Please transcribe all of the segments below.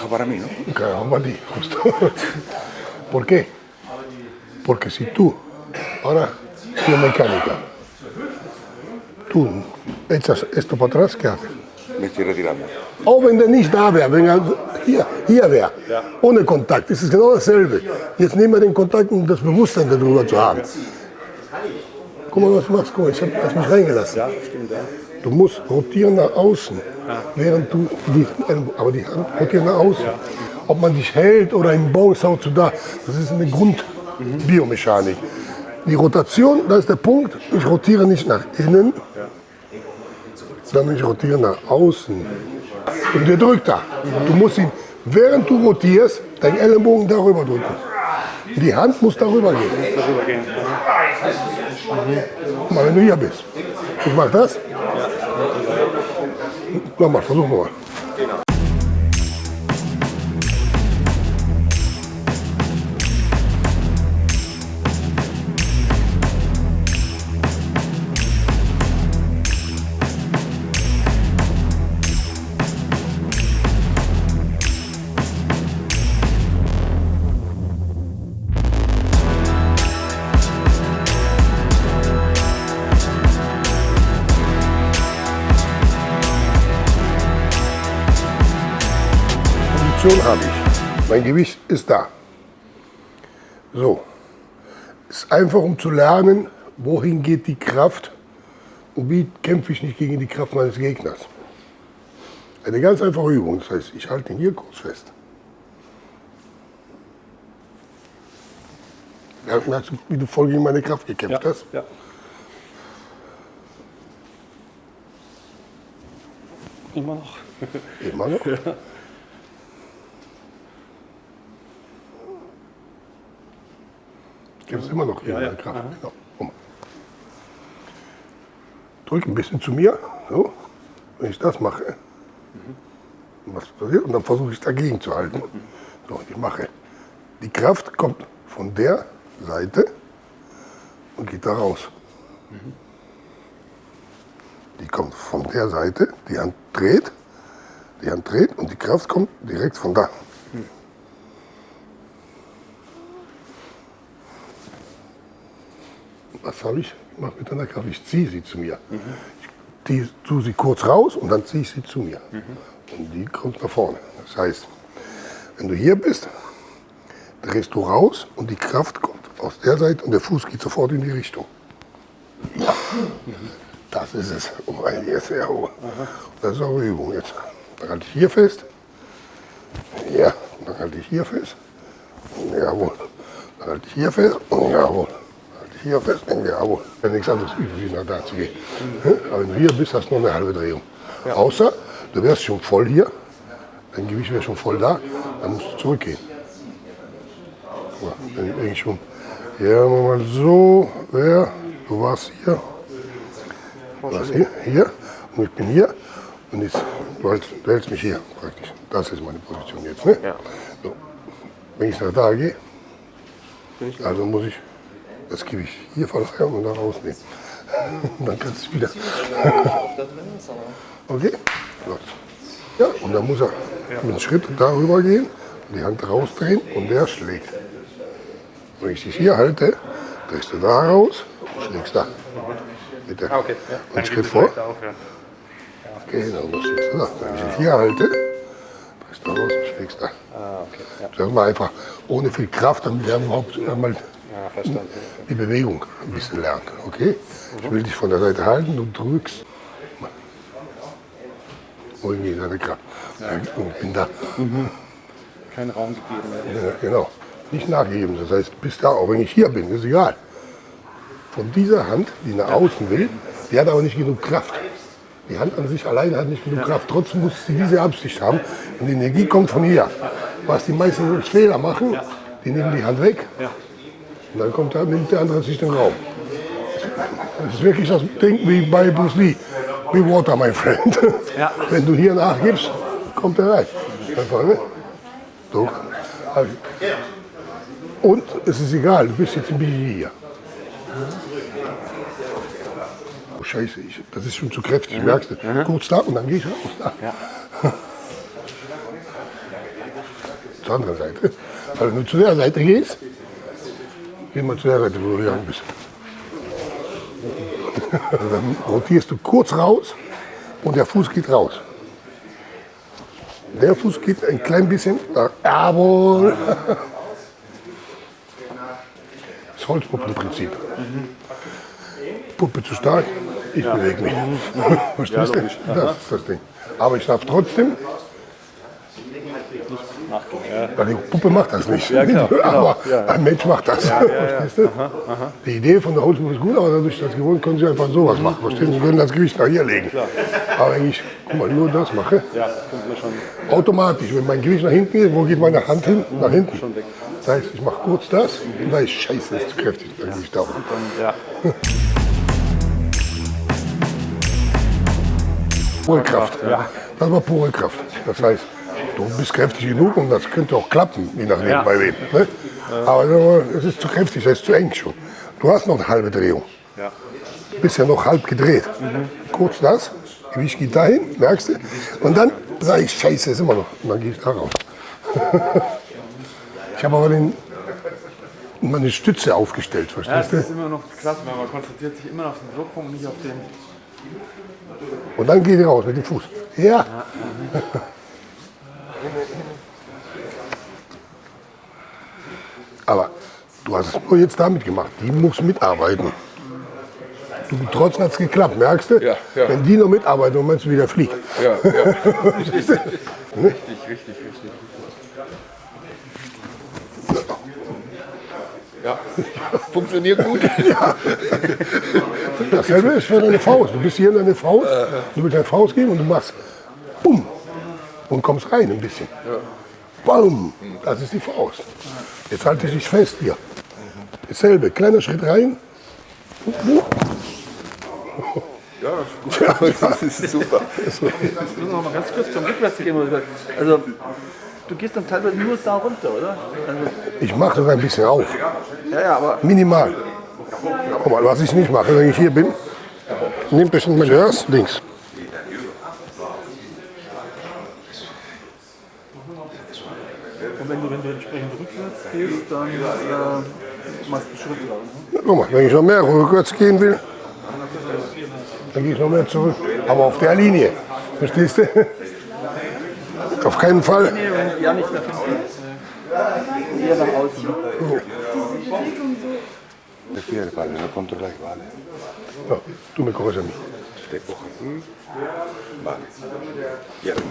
trabaja para mí, ¿no? Trabajo para ti, justo. ¿Por qué? Porque si tú, ahora, biomecánica, tú echas esto para atrás, ¿qué haces? Me estoy retirando. Auch wenn der nicht da wäre, wenn er hier wäre, ohne Kontakt, ist es genau dasselbe. Jetzt nehmen wir den Kontakt, um das Bewusstsein darüber zu haben. Guck mal, was du machst, guck mal, ich hab mich reingelassen. Ja, stimmt, ja. Du musst rotieren nach außen, während du aber die Hand rotiert nach außen. Ob man dich hält oder im Bounce haut du da, das ist eine Grundbiomechanik. Die Rotation, da ist der Punkt, ich rotiere nicht nach innen, sondern ich rotiere nach außen. Und der drückt da. Du musst ihn, während du rotierst, deinen Ellenbogen darüber drücken. Die Hand muss darüber gehen. Guck mal, wenn du hier bist. Ich mach das. Nochmal, versuchen wir mal. Habe ich. Mein Gewicht ist da. So. Ist einfach, um zu lernen, wohin geht die Kraft und wie kämpfe ich nicht gegen die Kraft meines Gegners. Eine ganz einfache Übung. Das heißt, ich halte ihn hier kurz fest. Ja, merkst du, wie du voll gegen meine Kraft gekämpft hast? Ja. Immer noch. Immer noch? Ja. Kämpfst immer noch gegen Ja, meine ja. Kraft. Aha. Genau. Komm. Drück ein bisschen zu mir. So. Wenn ich das mache, was passiert? Und dann versuche ich dagegen zu halten. So, ich mache. Die Kraft kommt von der Seite und geht da raus. Die kommt von der Seite, die Hand dreht und die Kraft kommt direkt von da. Was habe ich gemacht mit einer Kraft? Ich ziehe sie zu mir. Ich tue sie kurz raus und dann ziehe ich sie zu mir. Und die kommt nach vorne. Das heißt, wenn du hier bist, drehst du raus und die Kraft kommt aus der Seite und der Fuß geht sofort in die Richtung. Ja, das ist es. Und weil hier ist sehr hoch. Das ist auch eine Übung jetzt. Dann halte ich hier fest. Ja, dann halte ich hier fest. Jawohl. Dann halte ich hier fest. Jawohl. Hier fest, jawohl. Wenn nichts anderes übrig, nach da zu gehen. Aber wenn du hier bist, hast du noch eine halbe Drehung. Außer, du wärst schon voll hier, dein Gewicht wäre schon voll da, dann musst du zurückgehen. Wenn ich schon, ja, mal so, du warst hier, hier, und ich bin hier, und jetzt, du hältst mich hier praktisch. Das ist meine Position jetzt. Ne? Ja. So. Wenn ich nach da gehe, also muss ich das Gewicht hier verlagern und dann rausnehmen. Und dann kannst du wieder. Okay? Los. Ja, und dann muss er mit einem Schritt darüber gehen, die Hand rausdrehen und der schlägt. Wenn ich dich hier halte, drehst du da raus und schlägst da. Mit der Okay. Ja. einen Schritt vor. Auf, ja. Genau, dann schlägst du da. Wenn ich dich hier halte, drehst du da raus und schlägst da. Okay. Ja. Das ist mal einfach ohne viel Kraft, damit wir überhaupt einmal Ja, verstanden. die Bewegung ein bisschen lernen. Okay? Ich will dich von der Seite halten, du drückst. Wohin geht deine Kraft? Ich bin da. Kein Raum gegeben. Ja, genau. Nicht nachgeben. Das heißt, bis da, auch wenn ich hier bin, ist egal. Von dieser Hand, die nach außen will, die hat aber nicht genug Kraft. Die Hand an sich alleine hat nicht genug Kraft. Trotzdem muss sie diese Absicht haben. Und die Energie kommt von hier. Was die meisten Fehler machen, die nehmen die Hand weg. Ja. Und dann nimmt der andere sich den Raum. Das ist wirklich das Ding wie bei Bruce Lee. Be water, my friend. Ja. Wenn du hier nachgibst, kommt er rein. Einfach, ne? So. Und es ist egal, du bist jetzt ein bisschen hier. Oh Scheiße, das ist schon zu kräftig, merkst du? Kurz da und dann gehe ich raus. Da. Ja. zur anderen Seite. Also wenn du zu der Seite gehst, geh mal zu der Seite, wo du gegangen bist. Also dann rotierst du kurz raus und der Fuß geht raus. Der Fuß geht ein klein bisschen nach. Jawohl! Das Holzpuppenprinzip. Puppe zu stark, ich bewege mich. Verstehst du? Das ist das Ding. Aber ich darf trotzdem. Weil die Puppe macht das nicht. Ja, klar, Aber genau. ein Mensch macht das. Verstehst du? Die Idee von der Holzpuppe ist gut, aber dadurch, dass gewohnt, können sie einfach sowas machen. Verstehst du? Sie können das Gewicht nach hier legen. Aber wenn ich, guck mal, nur das mache, Ja, kommt mir schon automatisch, wenn mein Gewicht nach hinten geht, wo geht meine Hand hin? Nach hinten. schon weg. Das heißt, ich mache kurz das und da ist scheiße, das ist zu kräftig, dann gehe ich da hoch. Ja. Pure Kraft. Das war pure Kraft. Das heißt, du bist kräftig genug und das könnte auch klappen, je nachdem Ja. bei wem. Ne? Aber es ist zu kräftig, es ist zu eng schon. Du hast noch eine halbe Drehung. Ja. Du bist ja noch halb gedreht. Kurz das, Gewicht geht dahin, merkst du? Und dann sage ich, scheiße, ist immer noch. Und dann gehe ich da raus. Ich habe aber meine Stütze aufgestellt, Ja, verstehst das ist du? immer noch krass, weil man konzentriert sich immer auf den Druckpunkt, nicht auf den. Und dann geht ihr raus mit dem Fuß. Ja. Aber du hast es nur jetzt damit gemacht. Die muss mitarbeiten. Du, trotzdem hat es geklappt, merkst du? Ja, ja. Wenn die noch mitarbeiten, dann meinst du wieder fliegt. Ja, ja. Richtig. Ja, funktioniert gut. Dasselbe ist für deine Faust. Du bist hier in deine Faust, du willst deine Faust geben und du machst bumm und kommst rein ein bisschen. Bum, das ist die Faust. Jetzt halte ich dich fest hier. Dasselbe, kleiner Schritt rein. Ja, das ist super. Ich muss noch mal ganz kurz zum Rückwärts gehen. Also, du gehst dann teilweise nur da runter, oder? Also, Ich mache sogar ein bisschen auf. ja, aber Minimal. Guck mal, was ich nicht mache, wenn ich hier bin, nehmt euch mal zuerst links. und wenn du entsprechend rückwärts gehst, dann machst du Schritte raus. Ne? Guck mal, wenn ich noch mehr rückwärts gehen will, dann gehe ich noch mehr zurück. Aber auf der Linie. Verstehst du? Auf keinen Fall. Ja, nicht nach hinten. Eher nach außen. Ne? Prefiere, vale, no controlas, vale. No, tú me coges a mí. Te coges así. Vale. Y ahora.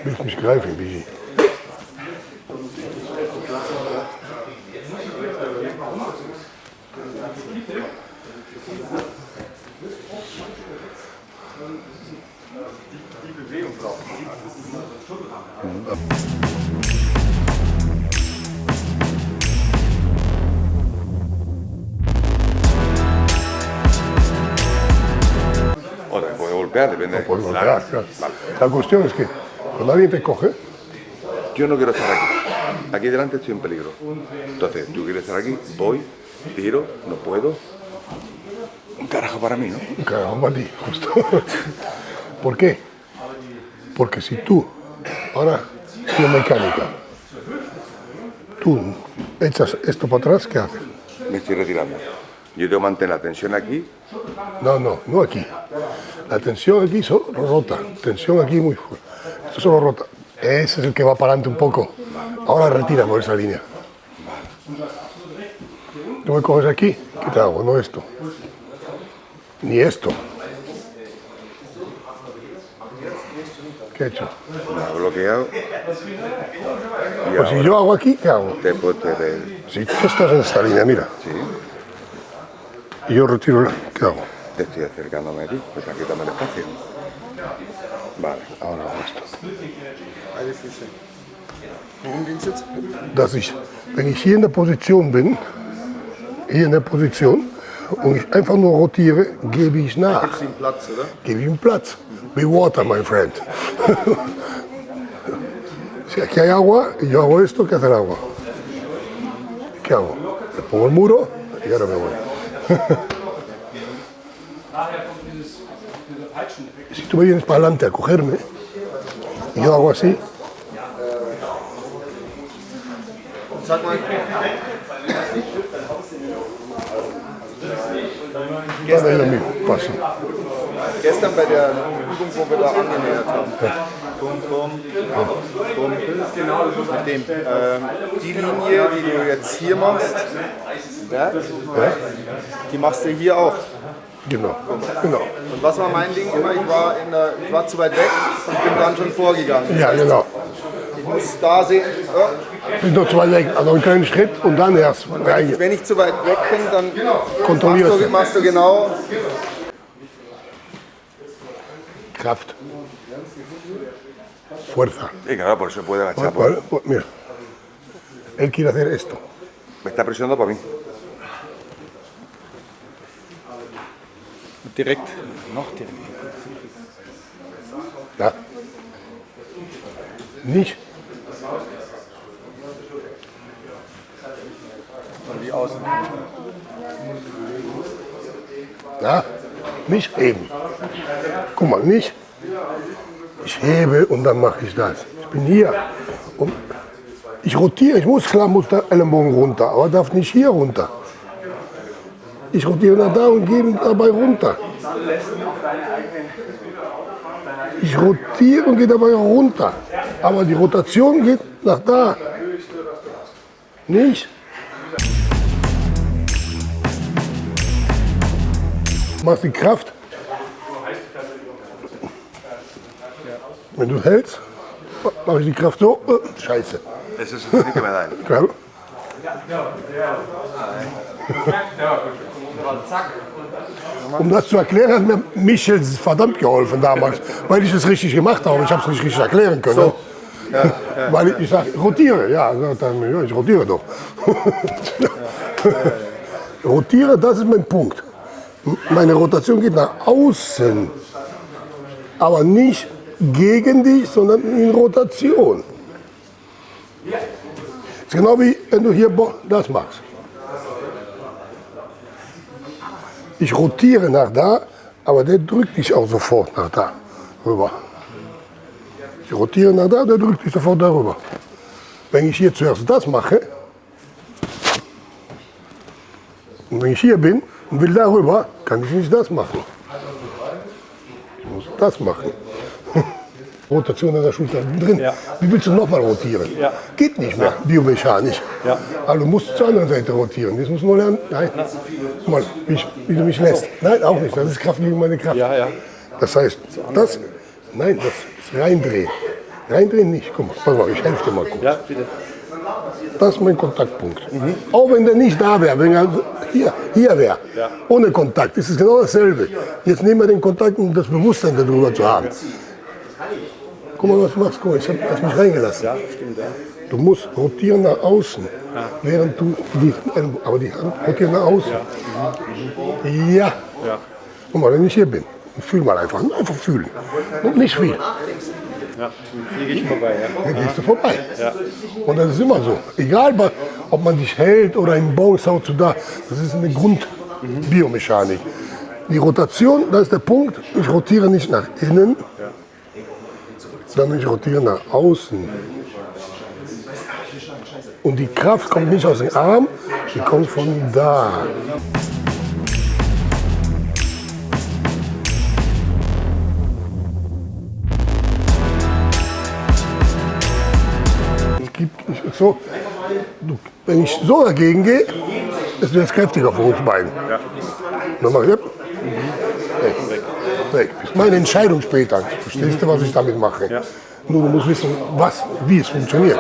Willst du mich greifen, Bigi? O te puede golpear, depende. Pues golpear, claro. La cuestión es que cuando alguien te coge, Yo no quiero estar aquí. Aquí delante estoy en peligro. Entonces, tú quieres estar aquí, voy, tiro, no puedo. Un carajo para mí, ¿no? cagamos para ti, justo. ¿Por qué? Porque si tú, ahora, biomecánica, tú echas esto para atrás, ¿qué haces? Me estoy retirando. Yo tengo que mantener la tensión aquí. No aquí. La tensión aquí solo rota, tensión aquí muy fuerte. Esto solo rota. Ese es el que va para adelante un poco. Ahora retira por esa línea. Tú me coges aquí, ¿qué te hago? No esto. Ni esto. ¿Qué he hecho? Me ha bloqueado. Y Pues si ahora yo hago aquí, ¿qué hago? después te Si tú estás en esta línea, mira, y yo retiro, ¿qué hago? te estoy acercándome a ti, pues aquí también el espacio. Vale. Ahora hago esto. Worum ging es jetzt? Dass ich, wenn ich hier in der Position bin, und ich einfach nur rotiere, gebe ich nach. Gibst du ihm Platz, oder? Gebe ich ihm Platz. Be water, my friend. Si aquí hay agua y yo hago esto, ¿qué hace el agua? ¿Qué hago? Le pongo el muro y ahora me voy. Si tú me vienes para adelante a cogerme, y yo hago así, Sag mal. dann es lo mismo, paso. Gestern bei der Übung, wo wir da angenähert haben. Bum, bum, bum. Mit dem, die Linie, die du jetzt hier machst, ja, die machst du hier auch. Genau, genau. Und was war mein Ding immer? Ich war zu weit weg und bin dann schon vorgegangen. Ja, genau. Ich muss da sehen, Bis noch 2 weg, also einen kleinen Schritt und dann erst rein. wenn ich zu weit weg bin, dann Kontrollierst du. machst du genau. Kraft. Fuerza. Sí, claro, por eso puede agachar. Mira, él quiere hacer esto. Me está presionando para mí. Direkt, noch direkt. Ja. Nicht. Wie außen. Ja, nicht heben. Guck mal, nicht. Ich hebe und dann mache ich das. Ich bin hier. Und ich rotiere, klar muss der Ellenbogen runter, aber darf nicht hier runter. Ich rotiere nach da und gehe dabei runter. Ich rotiere und gehe dabei runter. Aber die Rotation geht nach da. Nicht. Machst die Kraft. Wenn du hältst, mache ich die Kraft so. Scheiße. Ese es el que me da él. Claro. Um das zu erklären, hat mir Michel verdammt geholfen damals, weil ich es richtig gemacht habe. Ich habe es nicht richtig erklären können. So. Weil ich sage, rotiere. Ja, dann, ja, ich rotiere doch. Rotiere, das ist mein Punkt. Meine Rotation geht nach außen, aber nicht gegen dich, sondern in Rotation. Das ist genau wie wenn du hier das machst. Ich rotiere nach da, aber der drückt dich auch sofort nach da rüber. Ich rotiere nach da, der drückt dich sofort darüber. Wenn ich hier zuerst das mache, und wenn ich hier bin und will darüber, kann ich nicht das machen. Ich muss das machen. Rotation an der Schulter drin. Ja. Wie willst du nochmal rotieren? Ja. Geht nicht mehr, biomechanisch. Ja. Also du musst zur anderen Seite rotieren. Das muss man lernen. Nein. Guck mal, wie du mich lässt. Nein, auch nicht. Das ist Kraft gegen meine Kraft. Ja, ja. Das heißt, das ist reindrehen. Reindrehen nicht. Guck mal, pass mal, ich helfe dir mal kurz. Ja, bitte. Das ist mein Kontaktpunkt. Auch wenn der nicht da wäre, wenn er hier wäre, Ja. ohne Kontakt, ist es genau dasselbe. Jetzt nehmen wir den Kontakt, um das Bewusstsein darüber zu haben. Guck mal, was du machst. Guck mal, ich habe mich reingelassen. Ja, stimmt, ja. Du musst rotieren nach außen, während du aber die Hand rotiert nach außen. Ja. Ja. Guck mal, wenn ich hier bin, fühl mal einfach fühlen. Und nicht viel. Ja, dann fliege ich vorbei, ja. Dann gehst du vorbei. Ja. Und das ist immer so. Egal, ob man dich hält oder im Bounce haut zu da, das ist eine Grundbiomechanik. Die Rotation, das ist der Punkt. Ich rotiere nicht nach innen, sondern ich rotiere nach außen. Und die Kraft kommt nicht aus dem Arm, die kommt von da. So, wenn ich so dagegen gehe, ist es kräftiger für uns beiden. Ja. Dann mach ich weg. Weg. Das ist meine Entscheidung später. Verstehst du, was ich damit mache? Ja. Nur du musst wissen, wie es funktioniert.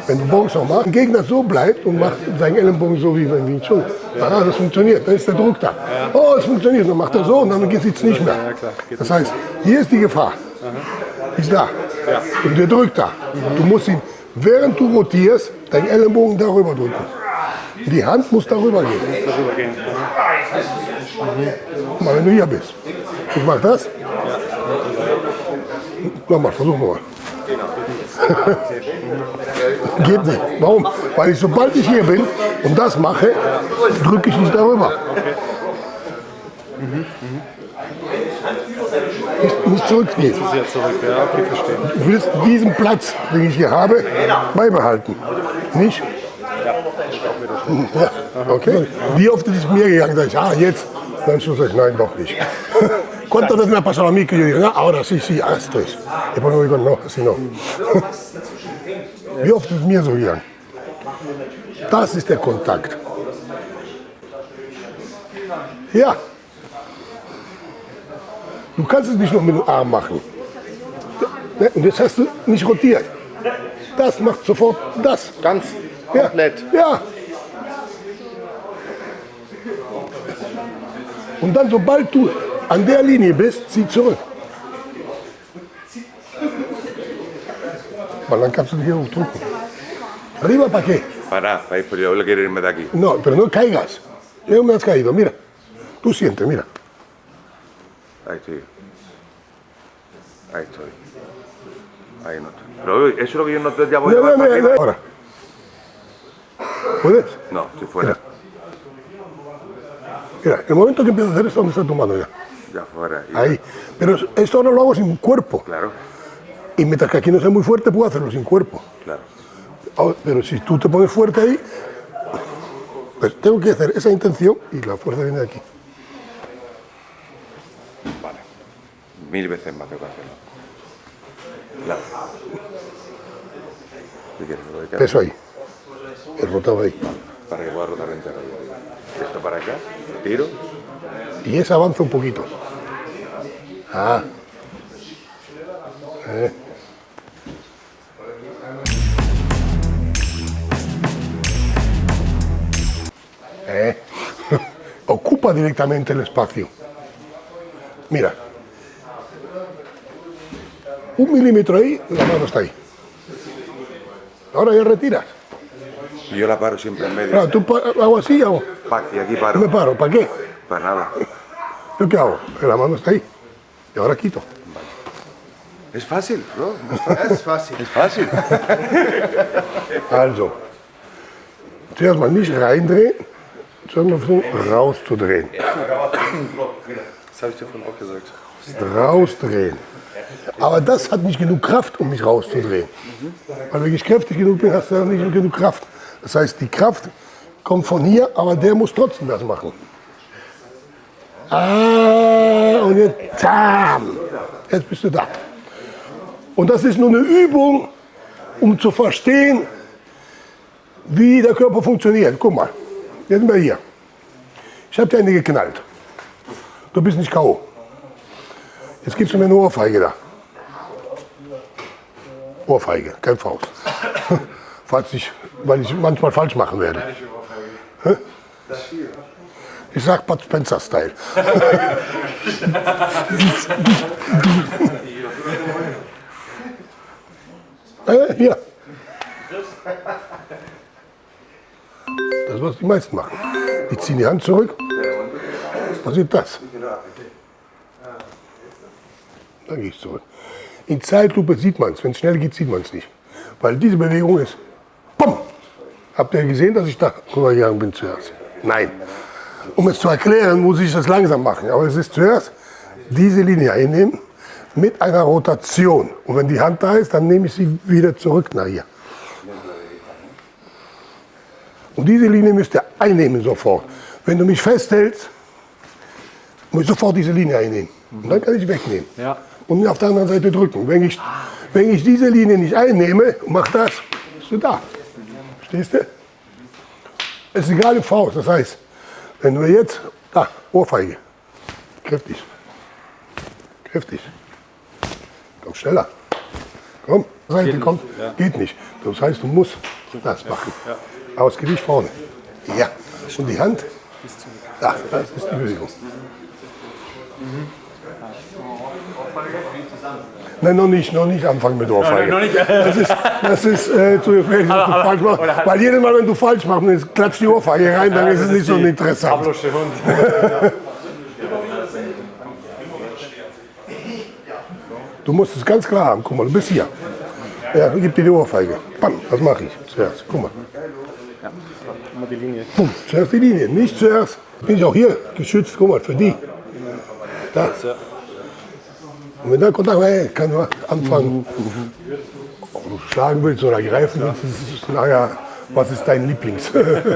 Wenn du Boxer machst, ein Gegner so bleibt und macht seinen Ellenbogen so wie beim Wing Chun. Ah, das funktioniert, dann ist der Druck da. Oh, es funktioniert, dann macht er so und dann geht es nicht mehr. Das heißt, hier ist die Gefahr. Ist da. Und der drückt da. Du musst ihn, während du rotierst, deinen Ellenbogen darüber drücken. Die Hand muss darüber gehen. Guck mal, wenn du hier bist. Ich mach das. Nochmal, versuchen wir mal. Geht nicht. Warum? Weil ich, sobald ich hier bin und das mache, drücke ich nicht darüber. nicht zurückgehen. Sehr zurück, ja, okay, verstehe. Du willst diesen Platz, den ich hier habe, beibehalten. Nicht? Ja, okay. Wie oft ist es mir gegangen, sag ich, jetzt. Dann sag ich, nein, doch nicht. ¿Cuántas veces me ha pasado a mí que yo digo, ahora sí, esto es? Y después digo, no, así no. Wie oft ist es mir so gegangen? Das ist der Kontakt. Ja. Du kannst es nicht nur mit dem Arm machen. Und jetzt hast du nicht rotiert. Das macht sofort das. Ganz komplett. Ja. Und dann, sobald du an der Linie bist, zieh zurück. Weil dann kannst du dich hier hochdrücken. Arriba, ¿para qué? Para ir por yo quiero irme de aquí. No, pero no caigas. Yo me has caído, mira. Tú sientes, mira. Ahí estoy. Ahí estoy. Ahí no estoy. Pero eso es lo que yo no te ya voy a llevar para arriba. Ahora. ¿Puedes? No, estoy fuera. Mira, el momento que empiezas a hacer esto, ¿dónde está tu mano ya? Ya fuera. Y- Ahí. Pero esto ahora lo hago sin cuerpo. Claro, Y mientras que aquí no sea muy fuerte, puedo hacerlo sin cuerpo. claro. Pero si tú te pones fuerte ahí, pues tengo que hacer esa intención y la fuerza viene de aquí. Vale. 1000 veces más tengo que hacerlo. Claro. ¿Qué quieres? ¿Lo de cara? Peso ahí. El rotado ahí. Para que pueda rotar entero. Esto para acá, tiro. Y ese avanza un poquito. Ocupa directamente el espacio. Mira. 1 milímetro ahí, la mano está ahí. Ahora ya retiras. Y yo la paro siempre en medio. Claro, tú hago así, hago. Y aquí Me paro. paro, ¿para qué? Para nada. ¿Yo qué hago? Que la mano está ahí. Y ahora quito. Es fácil, ¿no? Das ist fácil. Es fácil. Also, zuerst mal nicht reindrehen, sondern versuchen rauszudrehen. Das habe ich dir vorhin auch gesagt. Rausdrehen. Aber das hat nicht genug Kraft, um mich rauszudrehen. Weil wenn ich kräftig genug bin, hast du ja nicht genug Kraft. Das heißt, die Kraft kommt von hier, aber der muss trotzdem das machen. Und jetzt, tam. Jetzt bist du da. Und das ist nur eine Übung, um zu verstehen, wie der Körper funktioniert. Guck mal, jetzt sind wir hier. Ich habe dir eine geknallt. Du bist nicht K.O. Jetzt gibst du mir eine Ohrfeige da. Ohrfeige, kein Faust. Weil ich manchmal falsch machen werde. Hä? Ich sag Bud Spencer-Style. Hier. Das ist, was die meisten machen. Die ziehen die Hand zurück. Was passiert das? Dann gehe ich zurück. In Zeitlupe sieht man es. Wenn es schnell geht, sieht man es nicht. Weil diese Bewegung ist. Bumm! Habt ihr gesehen, dass ich da rübergegangen bin zuerst? Nein. Um es zu erklären, muss ich das langsam machen. Aber es ist zuerst diese Linie einnehmen mit einer Rotation. Und wenn die Hand da ist, dann nehme ich sie wieder zurück nach hier. Und diese Linie müsst ihr einnehmen sofort. Wenn du mich festhältst, muss ich sofort diese Linie einnehmen. Und dann kann ich wegnehmen. Ja. Und auf der anderen Seite drücken. Wenn ich diese Linie nicht einnehme und mach das, bist du da. Verstehst du? Es ist egal im Faust. Das heißt, wenn wir jetzt, da, Ohrfeige. Kräftig. Kräftig. Komm schneller. Komm, Seite kommt. Geht nicht. Das heißt, du musst das machen. Ausgewicht vorne. Ja. Und die Hand. Da, das ist die Bewegung. Nein, noch nicht anfangen mit Ohrfeige. Das ist zu gefährlich, dass du falsch machst. Weil jedes Mal, wenn du falsch machst, und klatscht die Ohrfeige rein, dann ist es nicht so interessant. Pavlosche Hund. Du musst es ganz klar haben. Guck mal, du bist hier. Ja, gib dir die Ohrfeige. Bam, das mache ich zuerst. Guck mal. Mal die Linie. Bumm, zuerst die Linie, nicht zuerst. Bin ich auch hier geschützt, guck mal, für die. Da. Und wenn dann Kontakt, hey, kann man anfangen, ob du schlagen willst oder greifen willst, das ist nachher, was ist dein Lieblingsbewegung?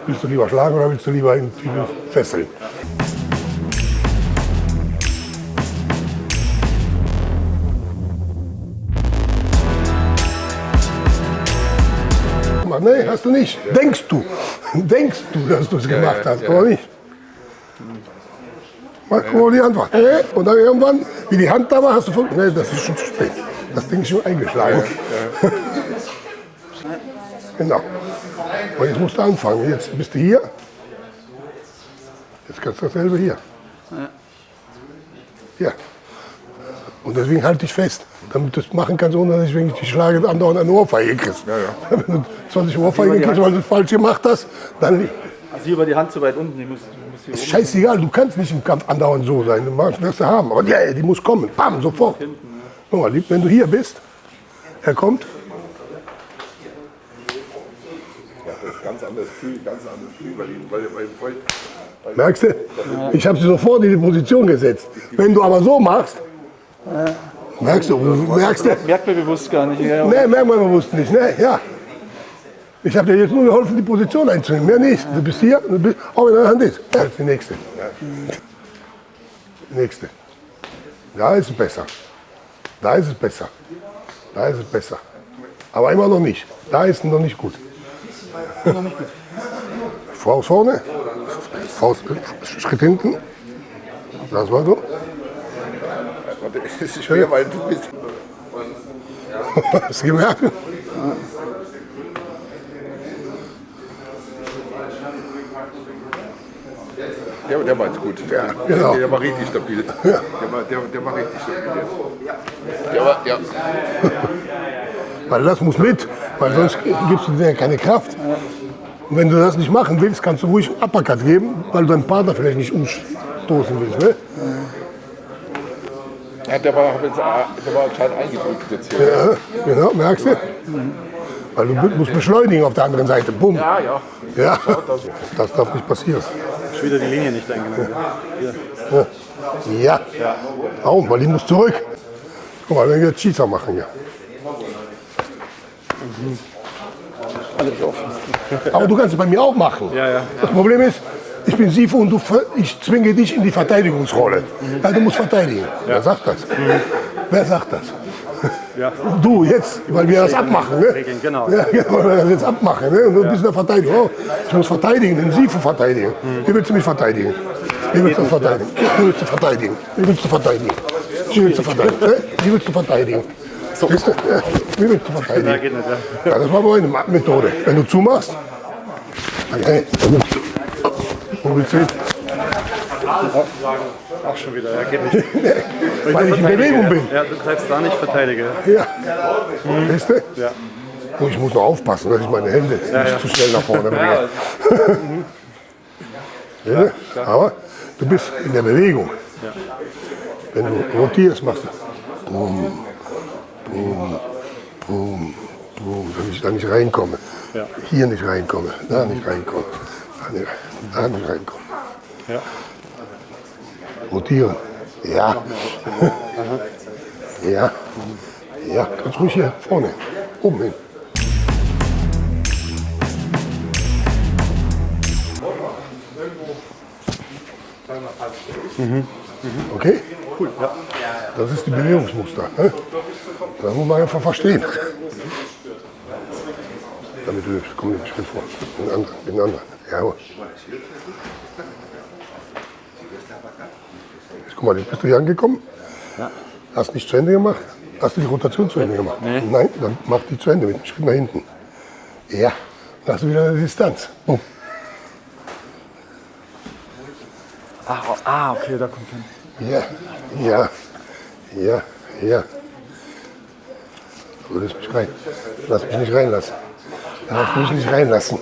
Willst du lieber schlagen oder willst du lieber in fesseln? Nee, hast du nicht. Denkst du, dass du es gemacht hast, oder nicht? Mal gucken wir die Antwort. Und dann irgendwann, wie die Hand da war, hast du von, nee, das ist schon zu spät. Das Ding ist schon eingeschlagen. Genau. Und jetzt musst du anfangen. Jetzt bist du hier. Jetzt kannst du dasselbe hier. Ja. Und deswegen halte ich fest, damit du es machen kannst, ohne dass ich, wenn ich die schlage, andauernd eine Ohrfeige kriegst. Wenn du 20 Ohrfeigen kriegst, weil du es falsch gemacht hast, dann Also hier war die Hand zu weit unten, die muss hier ist oben. scheißegal, du kannst nicht im Kampf andauernd so sein. Du wirst du haben, aber ja, die muss kommen. Bam, sofort. Guck mal, wenn du hier bist, er kommt. Ja, das ist ganz anderes Gefühl, weil Merkst du? Ich habe sie sofort in die Position gesetzt. Wenn du aber so machst, merkst du? Merkt man bewusst gar nicht. Ja. Nee, merkt man bewusst nicht. Ne? Ja. Ich habe dir jetzt nur geholfen, die Position einzunehmen. Mehr nicht. Du bist hier, du bist, auch in der Hand ist. Ja, jetzt die nächste. Die nächste. Da ist es besser. Da ist es besser. Da ist es besser. Aber immer noch nicht. Da ist es noch nicht gut. Noch nicht gut. Faust vorne, Faust, Schritt hinten. Das war so. es ist schwer, weil du bist. Hast du gemerkt? Der war jetzt gut. Genau. Der war richtig stabil. Der war richtig stabil. Ja. Weil das muss mit, weil sonst gibst du dir keine Kraft. Und wenn du das nicht machen willst, kannst du ruhig einen Uppercut geben, weil du deinen Partner vielleicht nicht umstoßen willst. Ne? Ja, der war anscheinend eingedrückt jetzt hier. Ja, genau, merkst du? Weil du musst beschleunigen auf der anderen Seite. Bumm. Ja. Das darf nicht passieren. Ist wieder die Linie nicht eingenommen. Ja. Auch, weil ich muss zurück. Guck mal, wenn wir jetzt Schießer machen hier. Alles offen. Aber du kannst es bei mir auch machen. Ja. Das Problem ist, ich bin Sifu und ich zwinge dich in die Verteidigungsrolle. Ja, du musst verteidigen. Wer sagt das? Wer sagt das? Ja. Du jetzt, weil wir das abmachen. Ne? Genau. Ja, weil wir das jetzt abmachen. Ne? Und du bist in der Verteidigung. Oh, ich muss verteidigen, den Sifu verteidigen. Wie willst du mich verteidigen? Wie willst du verteidigen? Wie willst du verteidigen? Wie willst du verteidigen? Wie willst du verteidigen? Wie willst du verteidigen? Siehst du? Ja. Wie willst du verteidigen? Ja, geht nicht, ja. Ja, das war meine Methode. Wenn du zumachst, okay, wo willst du hin? Auch schon wieder, ja, geht nicht. Weil ich in Bewegung bin. Ja, du greifst da nicht, verteidige. Ja. Weißt du? Ja. Und ich muss noch aufpassen, dass ich meine Hände nicht zu schnell nach vorne bringe. Ja. Aber du bist in der Bewegung. Wenn du rotierst, machst du Boom, Boom, Boom, Boom, damit ich da nicht reinkomme. Ja. Hier nicht reinkomme, da nicht reinkomme, da nicht reinkomme. Ja. Rotieren. Ja. Ja. Ja, ganz ruhig hier vorne, oben hin. Okay? Cool, ja. Das ist die Bewegungsmuster. Ne? Das muss man einfach verstehen. Damit du lebst, komm den Schritt vor. Den anderen. Jawohl. Jetzt guck mal, jetzt bist du hier angekommen. Ja. Hast nicht zu Ende gemacht. Hast du die Rotation zu Ende gemacht? Nee. Nein, dann mach die zu Ende mit dem Schritt nach hinten. Ja, dann hast du wieder eine Distanz. Boom. Okay, da kommt hin. Ja. Du lässt mich rein. Lass mich nicht reinlassen. Lass mich nicht reinlassen.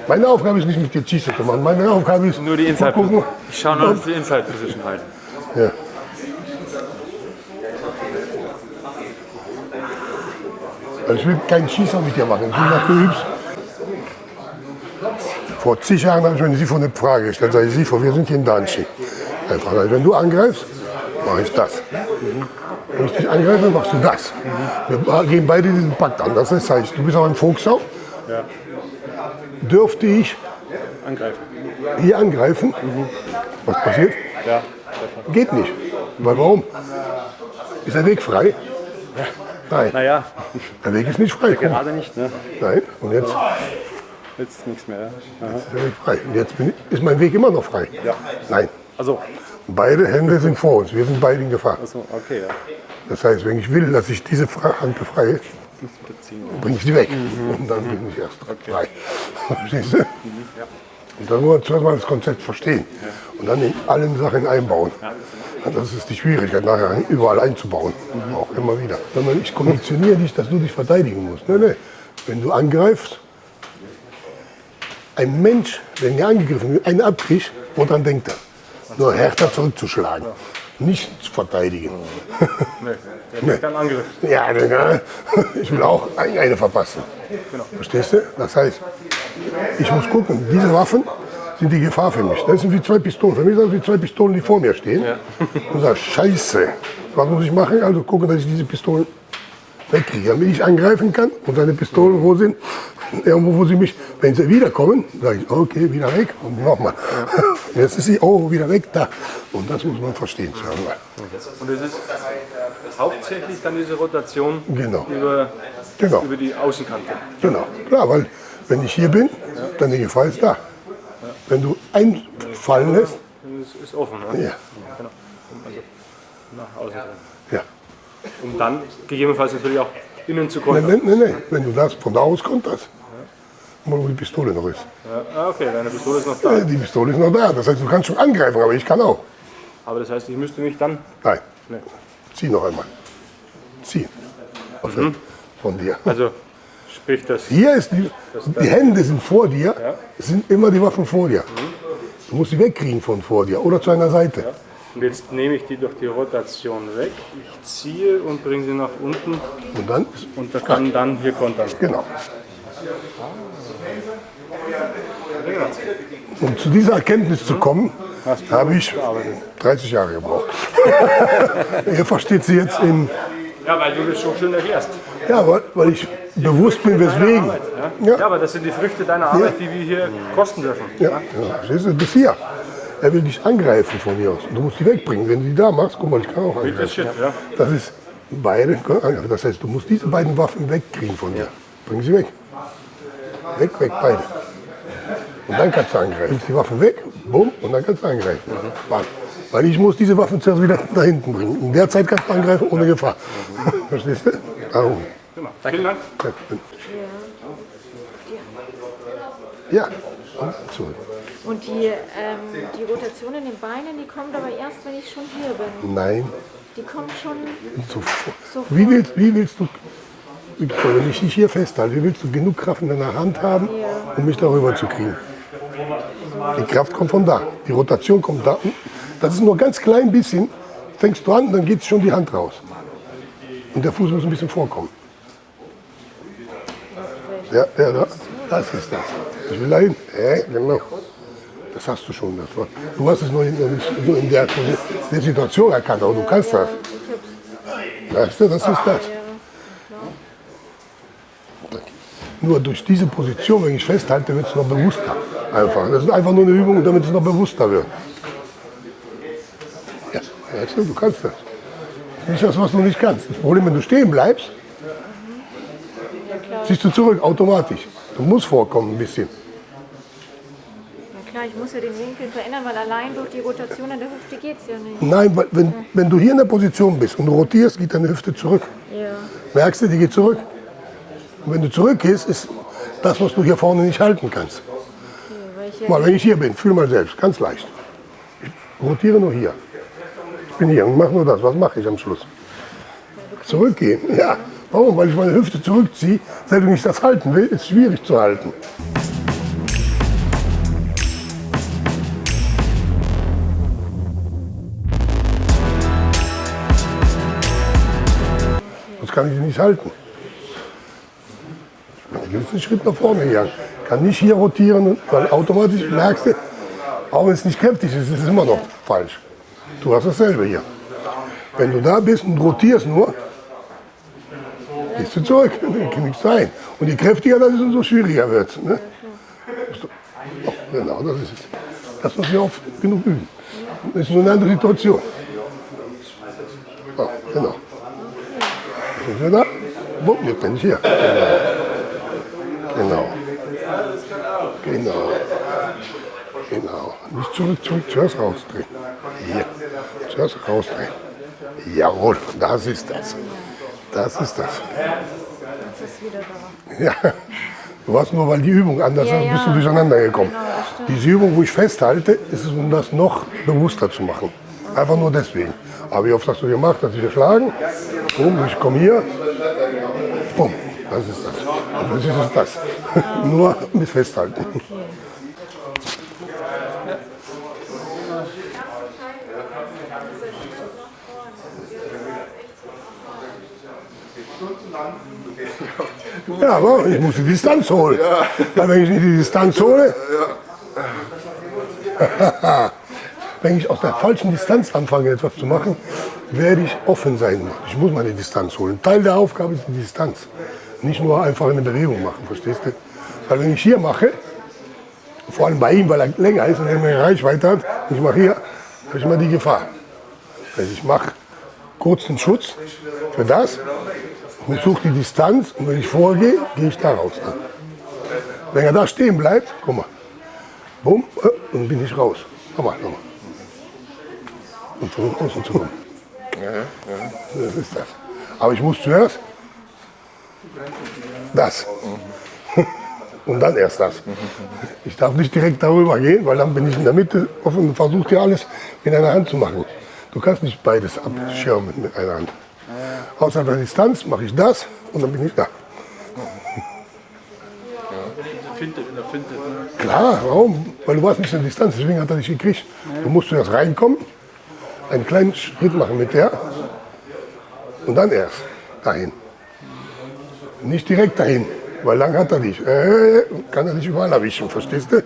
Meine Aufgabe ist nicht mit dir Schießen zu machen. Meine Aufgabe ist Nur die Inside zu gucken. Ich schaue nur, dass die Inside Position halten. Ja. Also ich will keinen Schießer mit dir machen. Ich will, dass du übst. Vor zig Jahren habe ich mir Sifo eine Frage gestellt. Sag ich, Sifo, wir sind hier in Danchi. Einfach, also wenn du angreifst, mache ich das. Wenn ich dich angreife, machst du das. Wir gehen beide diesen Pakt an. Das heißt, du bist auf einem Volksau. Ja. Dürfte ich Angreifen. hier angreifen? Was passiert? Ja. Geht nicht. Weil warum? Ist der Weg frei? Nein, Naja, der Weg ist nicht frei. Guck. gerade nicht, ne? Nein, und jetzt Jetzt nichts mehr. Ja. Aha. ist der Weg frei. Und jetzt ist mein Weg immer noch frei. Ja. Nein, Also, beide Hände sind vor uns. Wir sind beide in Gefahr. also, okay, ja. Das heißt, wenn ich will, dass ich diese Hand befreie, bringe ich sie weg. Und dann bin ich erst frei. Verstehst du? Und dann muss man zuerst mal das Konzept verstehen. Und dann in allen Sachen einbauen. Und das ist die Schwierigkeit, nachher überall einzubauen. Auch immer wieder. Sondern ich konditioniere dich, dass du dich verteidigen musst. Nein, nein. Wenn du angreifst, ein Mensch, wenn er angegriffen wird, einen abkriegt, woran denkt er? Nur härter zurückzuschlagen. Nicht zu verteidigen. Der hat dann Angriff. Ja, ich will auch eine verpassen. Verstehst du? Das heißt, ich muss gucken, diese Waffen sind die Gefahr für mich. Das sind wie zwei Pistolen. Für mich sind das wie zwei Pistolen, die vor mir stehen. Ja. Und sage, scheiße, was muss ich machen? Also gucken, dass ich diese Pistolen wegkriege, damit ich angreifen kann. Und seine Pistolen, wo sind? Irgendwo, wo sie mich, wenn sie wiederkommen, sage ich, okay, wieder weg und nochmal. Ja. Jetzt ist sie, oh, wieder weg, da. Und das muss man verstehen. Und es ist hauptsächlich dann diese Rotation Genau. über die Außenkante. Genau, klar, weil wenn ich hier bin, dann die Gefahr ist da. Wenn du einfallen lässt, Das ist offen, ne? ja, Genau. Also nach außen drin. ja. Und dann gegebenenfalls natürlich auch innen zu kontern. Nein, wenn du das von da aus konterst, wo die Pistole noch ist. Ja, okay, deine Pistole ist noch da. Die Pistole ist noch da, das heißt, du kannst schon angreifen, aber ich kann auch. Aber das heißt, ich müsste mich dann... Nein, Nee. zieh noch einmal. Zieh. Von dir. Also sprich das... Hier ist die Hände sind vor dir, es sind immer die Waffen vor dir. Du musst sie wegkriegen von vor dir oder zu einer Seite. Und jetzt nehme ich die durch die Rotation weg, ich ziehe und bringe sie nach unten Und dann, und da kann dann hier kontern. genau. Um zu dieser Erkenntnis zu kommen, habe ich 30 Jahre gebraucht. Ihr versteht sie jetzt in... Ja, weil du das schon schön erklärst. Ja, weil ich bewusst bin, weswegen. Ja, aber das sind die Früchte deiner Arbeit, die wir hier kosten dürfen. Ja, verstehst du? Bis hier. Er will dich angreifen von hier aus. Du musst die wegbringen. Wenn du die da machst, guck mal, ich kann auch Das angreifen. shit, ja. Das ist beide. Das heißt, du musst diese beiden Waffen wegkriegen von dir. Bring sie weg. Weg, beide. Und dann kannst du angreifen. Nimmst die Waffen weg, bumm, und dann kannst du angreifen. Bam. Weil ich muss diese Waffen zuerst wieder da hinten bringen. In der Zeit kannst du angreifen ohne Gefahr. Verstehst du? Darum. Vielen Dank. Ja, und dann zurück. Und die Rotation in den Beinen, die kommt aber erst, wenn ich schon hier bin. Nein, Die kommt schon sofort. Wie willst du, wenn ich dich hier festhalte, wie willst du genug Kraft in deiner Hand haben, um mich darüber zu kriegen? Die Kraft kommt von da, die Rotation kommt da. Das ist nur ein ganz klein bisschen, fängst du an, dann geht schon die Hand raus. Und der Fuß muss ein bisschen vorkommen. Ja, das ist das. Ich will dahin. Genau. Das hast du schon. Du hast es noch nicht so in der Situation erkannt, aber du kannst das. Weißt du, das ist das. Nur durch diese Position, wenn ich festhalte, wird es noch bewusster. Einfach. Das ist einfach nur eine Übung, damit es noch bewusster wird. Ja, weißt du kannst das. Nicht das, was du nicht kannst. Das Problem, wenn du stehen bleibst, ziehst du zurück, automatisch. Du musst vorkommen ein bisschen. Na klar, ich muss ja den Winkel verändern, weil allein durch die Rotation an der Hüfte geht es ja nicht. Nein, weil wenn du hier in der Position bist und du rotierst, geht deine Hüfte zurück. Ja. Merkst du, die geht zurück. Und wenn du zurückgehst, ist das, was du hier vorne nicht halten kannst. Weil ich ja Mal, wenn ich hier bin, fühl mal selbst, ganz leicht. Ich rotiere nur hier. Ich bin hier und mache nur das. Was mache ich am Schluss? Zurückgehen. Ja. Warum? Weil ich meine Hüfte zurückziehe. Selbst wenn ich das halten will, ist es schwierig zu halten. Das kann ich nicht halten. Ich will einen Schritt nach vorne gegangen. Kann nicht hier rotieren, weil automatisch merkst du, auch wenn es nicht kräftig ist, ist es immer noch falsch. Du hast dasselbe hier. Wenn du da bist und rotierst nur, gehst du zurück. Das kann nicht sein. Und je kräftiger das ist, umso schwieriger wird es. Ne? Oh, genau, das ist es. Das muss wir oft genug üben. Das ist nur eine andere Situation. Oh, genau. Sind wir da? Bumm, jetzt bin ich hier. Genau. Genau. Genau. Nicht zurück, zuerst rausdrehen. Hier. Zuerst rausdrehen. Jawohl, das ist das. Das ist das. Jetzt ist wieder da. Ja. Du warst nur, weil die Übung anders ist, bist du durcheinander gekommen. Genau, das stimmt. Diese Übung, wo ich festhalte, ist es, um das noch bewusster zu machen. Einfach nur deswegen. Aber wie oft hast du gemacht, dass wir schlagen? Bumm, ich komme hier. Bumm, das ist das. Und das ist das. Nur mit Festhalten. Ja, aber ich muss die Distanz holen. Weil wenn ich nicht die Distanz hole, wenn ich aus der falschen Distanz anfange, etwas zu machen, werde ich offen sein. Ich muss meine Distanz holen. Teil der Aufgabe ist die Distanz. Nicht nur einfach eine Bewegung machen, verstehst du? Weil wenn ich hier mache, vor allem bei ihm, weil er länger ist und er mehr Reichweite hat, und ich mache hier, habe ich immer die Gefahr. Also ich mache kurz den Schutz für das und suche die Distanz und wenn ich vorgehe, gehe ich da raus. Wenn er da stehen bleibt, guck mal, bumm, und bin ich raus. Nochmal. Und versuche außen zu kommen. Das ist das. Aber ich muss zuerst das. Und dann erst das. Ich darf nicht direkt darüber gehen, weil dann bin ich in der Mitte offen und versuche dir alles mit einer Hand zu machen. Du kannst nicht beides abschirmen mit einer Hand. Außerhalb der Distanz mache ich das und dann bin ich da. In der Finte. Klar, warum? Weil du warst nicht in der Distanz, deswegen hat er dich gekriegt. Du musst zuerst reinkommen, einen kleinen Schritt machen mit der und dann erst dahin. Nicht direkt dahin, weil lang hat er dich. Kann er dich überall erwischen, verstehst du?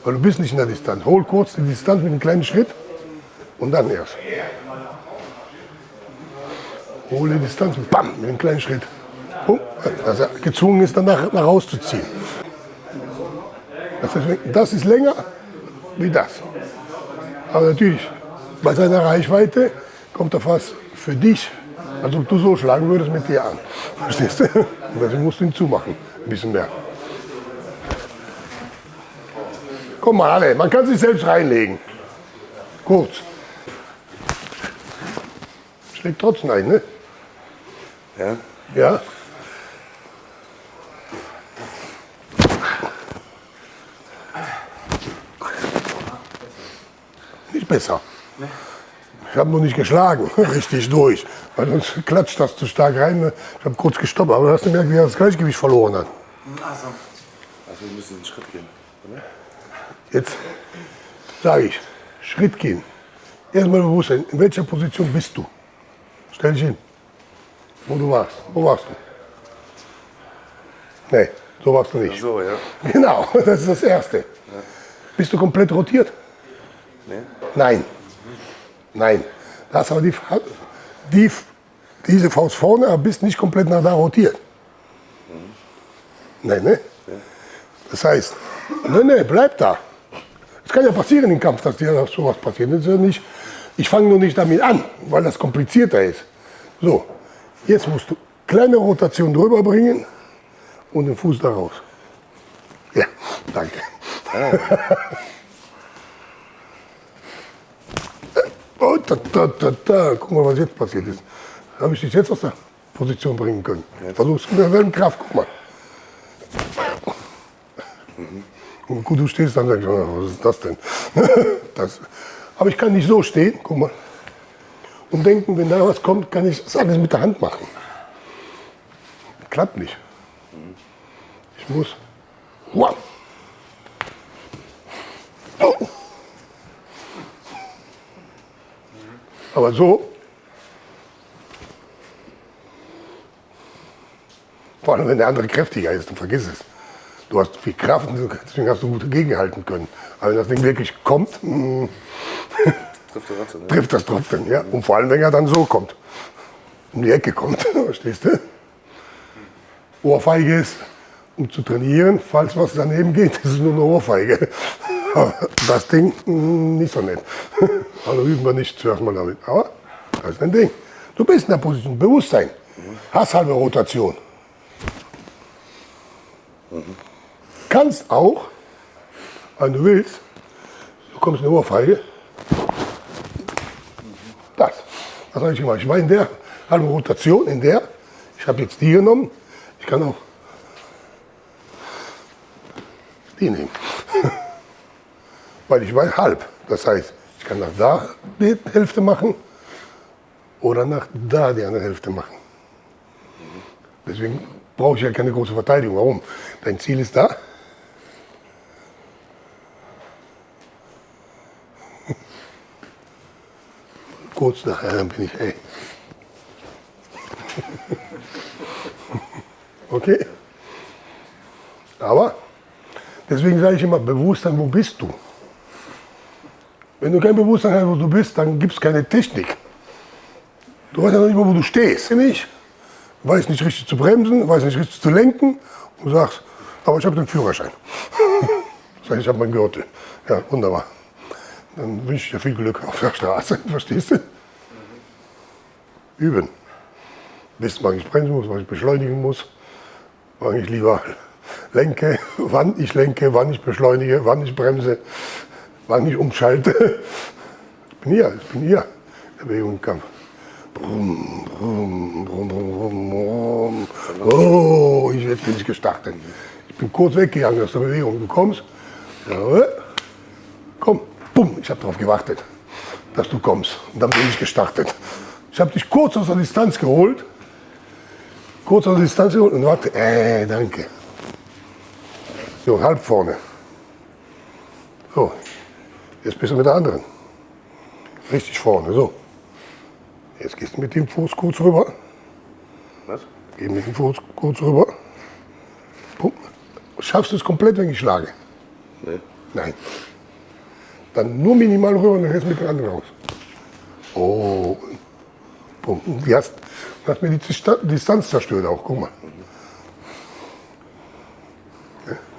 Weil du bist nicht in der Distanz. Hol kurz die Distanz mit einem kleinen Schritt und dann erst. Hol die Distanz, bam, mit einem kleinen Schritt. Dass er gezwungen ist, danach nach rauszuziehen. Das ist länger wie das. Aber natürlich, bei seiner Reichweite kommt er fast für dich, als ob du so schlagen würdest, mit dir an. Verstehst du? Und deswegen musst du ihn zumachen, ein bisschen mehr. Komm mal, alle, man kann sich selbst reinlegen. Kurz. Schlägt trotzdem ein, ne? Ja? Ja. Nicht besser. Ich habe nur nicht geschlagen, richtig durch. Weil sonst klatscht das zu stark rein. Ich habe kurz gestoppt, aber du hast gemerkt, wie er das Gleichgewicht verloren hat. Also wir müssen einen Schritt gehen. Oder? Jetzt sage ich, Schritt gehen. Erstmal Bewusstsein, in welcher Position bist du? Stell dich hin. Wo du warst. Wo warst du? Nee, so warst du nicht. So, ja. Genau, das ist das Erste. Ja. Bist du komplett rotiert? Nee. Nein. Nein. Da hast aber diese Faust vorne, aber bist nicht komplett nach da rotiert. Nein, ne? Ja. Das heißt, nee, bleib da. Es kann ja passieren im Kampf, dass dir sowas passiert. Das ist ja nicht, ich fange nur nicht damit an, weil das komplizierter ist. So, jetzt musst du kleine Rotation drüber bringen und den Fuß da raus. Ja, danke. Oh, guck mal, was jetzt passiert ist. Habe ich dich jetzt aus der Position bringen können. Versuch's mit derselben Kraft, guck mal. Und gut, du stehst dann, denkst du, was ist das denn? Aber ich kann nicht so stehen, guck mal. Und denken, wenn da was kommt, kann ich das alles mit der Hand machen. Klappt nicht. Ich muss. Wow. Oh. Aber so. Vor allem, wenn der andere kräftiger ist, dann vergiss es. Du hast viel Kraft, deswegen hast du gut gegenhalten können. Aber wenn das Ding wirklich kommt, trifft das trotzdem. Ja? Und vor allem, wenn er dann so kommt, um die Ecke kommt, verstehst du? Ohrfeige ist, um zu trainieren, falls was daneben geht, ist es nur eine Ohrfeige. Das Ding nicht so nett. Also üben wir nicht zuerst mal damit. Aber das ist ein Ding. Du bist in der Position, Bewusstsein. Hast halbe Rotation. Kannst auch, wenn du willst, du kommst in eine Ohrfeige. Das habe ich gemacht. Ich war in der halben Rotation, in der. Ich habe jetzt die genommen. Ich kann auch die nehmen. Weil ich war halb. Das heißt, ich kann nach da die Hälfte machen oder nach da die andere Hälfte machen. Deswegen brauche ich ja keine große Verteidigung. Warum? Dein Ziel ist da. Kurz nachher, dann bin ich, ey. Okay? Aber deswegen sage ich immer, Bewusstsein, wo bist du? Wenn du kein Bewusstsein hast, wo du bist, dann gibt es keine Technik. Du weißt ja noch nicht mal, wo du stehst. Ich weiß nicht richtig zu bremsen, weiß nicht richtig zu lenken und sagst, aber ich habe den Führerschein. Sag ich habe meinen Gürtel. Ja, wunderbar. Dann wünsche ich dir viel Glück auf der Straße, verstehst du? Üben. Wissen, wann ich bremsen muss, wann ich beschleunigen muss, wann ich lieber lenke, wann ich beschleunige, wann ich bremse, wann ich umschalte. Ich bin hier. Der Bewegung im Kampf. Brumm, brumm, brumm, brumm, brumm, brumm. Oh, jetzt bin ich gestartet. Ich bin kurz weggegangen aus der Bewegung. Du kommst, ja, komm, bumm, ich habe darauf gewartet, dass du kommst. Und dann bin ich gestartet. Ich habe dich kurz aus der Distanz geholt. Und warte, danke. So, halb vorne. So, jetzt bist du mit der anderen. Richtig vorne, so. Jetzt gehst du mit dem Fuß kurz rüber. Was? Geh mit dem Fuß kurz rüber. Pum. Schaffst du es komplett, wenn ich schlage? Nee. Nein. Dann nur minimal rüber und dann gehst du mit der anderen raus. Oh. Pum. Du hast mir die Distanz zerstört auch, guck mal.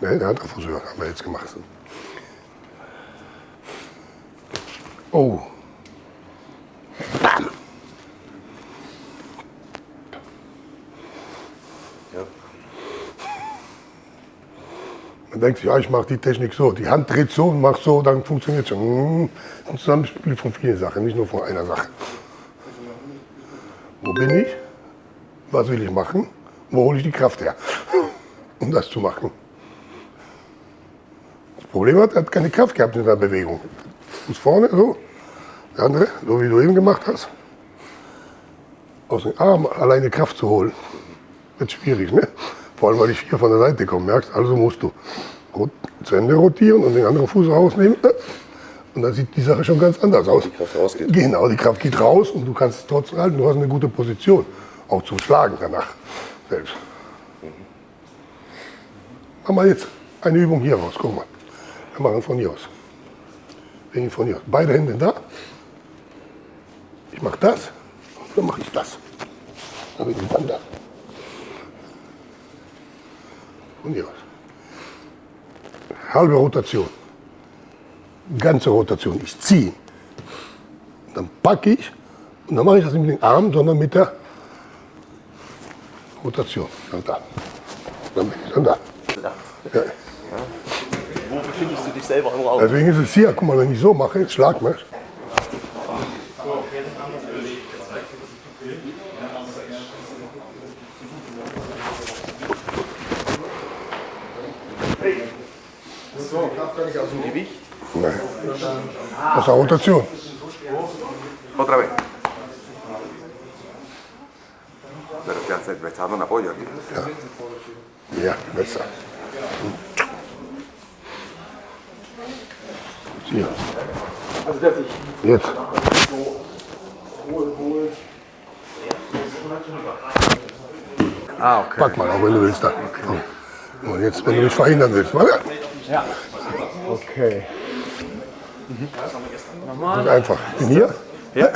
Ne, der andere Fuß haben wir jetzt gemacht. Oh. Bam. Ja. Man denkt sich, ja, ich mache die Technik so. Die Hand dreht so und macht so, dann funktioniert es schon. Das ist ein Zusammenspiel von vielen Sachen, nicht nur von einer Sache. Wo bin ich? Was will ich machen? Wo hole ich die Kraft her, um das zu machen? Das Problem hat, er hat keine Kraft gehabt in der Bewegung. Fuß vorne, so. Der andere, so wie du eben gemacht hast. Aus dem Arm alleine Kraft zu holen, wird schwierig, ne? Vor allem, weil ich hier von der Seite komme, merkst. Also musst du zu Ende rotieren und den anderen Fuß rausnehmen. Und dann sieht die Sache schon ganz anders aus. Die Kraft rausgeht. Genau, die Kraft geht raus und du kannst es trotzdem halten. Du hast eine gute Position, auch zum Schlagen danach selbst. Machen wir jetzt eine Übung hier raus. Guck mal. Wir machen von hier aus. Wir gehen von hier aus. Beide Hände da. Ich mache das und dann mache ich das. Dann bin ich dann da. Von hier aus. Halbe Rotation. Ganze Rotation. Ich ziehe. Dann packe ich und dann mache ich das nicht mit dem Arm, sondern mit der Rotation. Dann da. Dann bin ich dann da. Ja. Wo befindest du dich selber im Raum? Deswegen ist es hier, guck mal, wenn ich so mache, jetzt schlag mal. Nein. Das ist eine Rotation. Otra vez. Pero me está dando un apoyo aquí. Ja, besser. Hier. Jetzt. Ah, okay. Pack mal, auch wenn du willst. Da. Und jetzt, wenn du mich verhindern willst. Mal. Ja. Okay. Das ist einfach. In hier? Ja?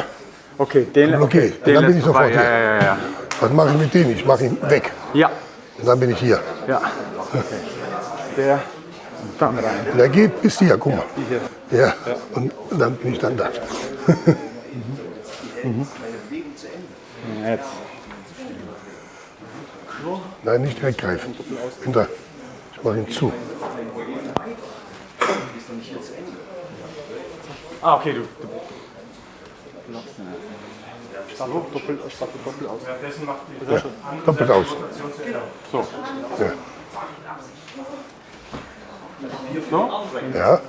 Okay, den Okay, den dann bin ich letzten sofort Ball. hier. Ja. Was mache ich mit dem? Ich mache ihn weg. Ja, Und dann bin ich hier. ja. Okay. Der und dann rein. Und der geht bis hier, guck mal. Ja, und dann bin ich dann da. Jetzt. Nein, nicht direkt greifen. Hinter. Ich mache ihn zu. Ah, okay, du. Doppelt aus. Ja, doppelt aus. So. Ja. So? Ja.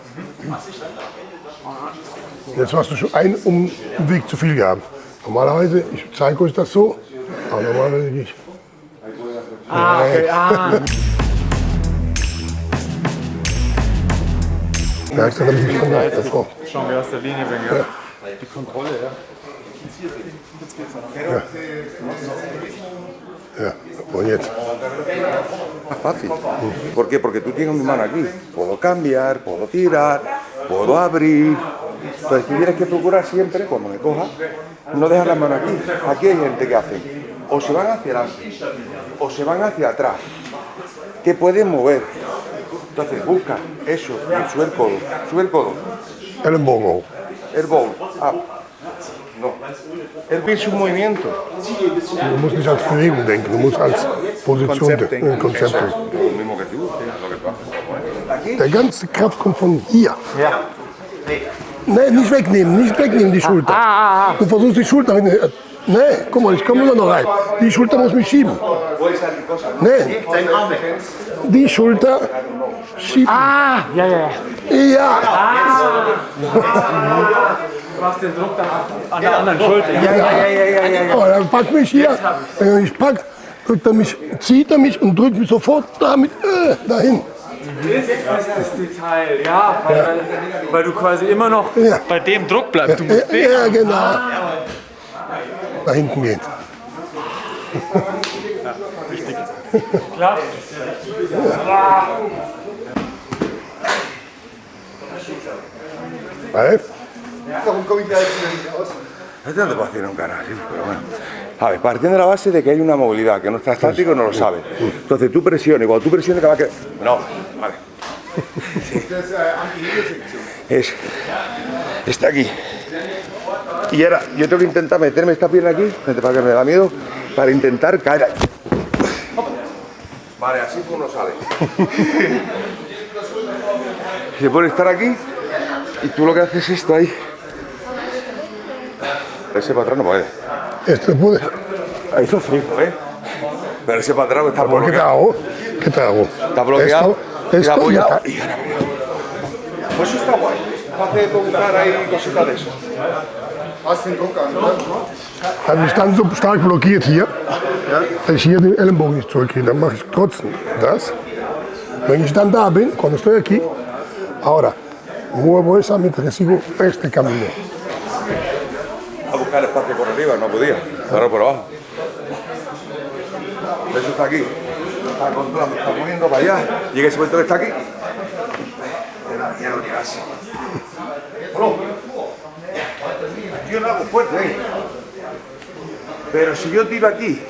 Jetzt hast du schon einen Umweg zu viel gehabt. Normalerweise, ich zeige euch das so, aber normalerweise gehe ich. Ah, okay, ah. Merkst du, dass ich schon da davor. Schon wieder aus der Linie bin, ja. Die Kontrolle, ja. Ja, und jetzt. Más fácil. ¿Por qué? Porque tú tienes mi mano aquí. Puedo cambiar, puedo tirar, puedo abrir. Entonces tú tienes que procurar siempre, cuando me cojas, no dejar la mano aquí. Aquí hay gente que hace, o se van hacia adelante, o se van hacia atrás, que pueden mover. Entonces busca eso, y sube el codo, sube el codo. Ellenbogen hoch. El bowl, up. No. El es un movimiento. Du musst nicht als Bewegung denken, du musst als Position denken. Konzept denken. Lo mismo que tú, lo que tú haces. Aquí. Der ganze Kraft kommt von hier. Ja. Nee, nicht wegnehmen die Schulter. Du versuchst die Schulter. Nee, guck mal, ich komme immer noch rein. Die Schulter muss mich schieben. Nee, die Schulter schieben. Ah, ja. Ja, Du machst den Druck dann an der anderen Schulter. Ja. oh, dann packt mich hier. Wenn er mich packt, zieht er mich und drückt mich sofort damit dahin. Das Detail, ja. Weil du quasi immer noch Ja. bei dem Druck bleibst. Du musst den. Ja, genau. Da hinten geht. Klar. ¿Vale? Darum komme ich da jetzt wieder nicht raus. Esto no te puedo hacer un canal, sí, pero bueno. A ver, partiendo de la base de que hay una movilidad, que no está estático, no lo sabe. Entonces tú presiones, y cuando tú presiones te va a quedar. No, vale. Das ist Anti-Hegel-Sektion. Está aquí. Y ahora yo tengo que intentar meterme esta pierna aquí, gente, para que me da miedo, para intentar caer ahí. Vale, así pues no sale. Se puede estar aquí y tú lo que haces es esto ahí. Ese para atrás no puede. Esto puede. Ahí está fijo, ¿eh? Pero ese para atrás está ¿Qué te bloqueado. hago? ¿Qué te hago? Está bloqueado. Esto Está apoyado. y Y ahora pues eso está guay. Hace buscar ahí cositas de eso. Hast den Druck an, oder? Hat mich dann so stark blockiert hier, dass ich hier den Ellenbogen nicht zurückkriege. Dann mache ich trotzdem das. Wenn ich dann da bin, cuando estoy aquí, ahora muevo esa mientras sigo este camino. A buscar espacio por arriba, no podía. Ahora por abajo. Eso está aquí. Está controlando, está moviendo para allá. Llega ese momento que está aquí. Ya no llegas. Yo no hago fuerte ahí. Pero si yo tiro aquí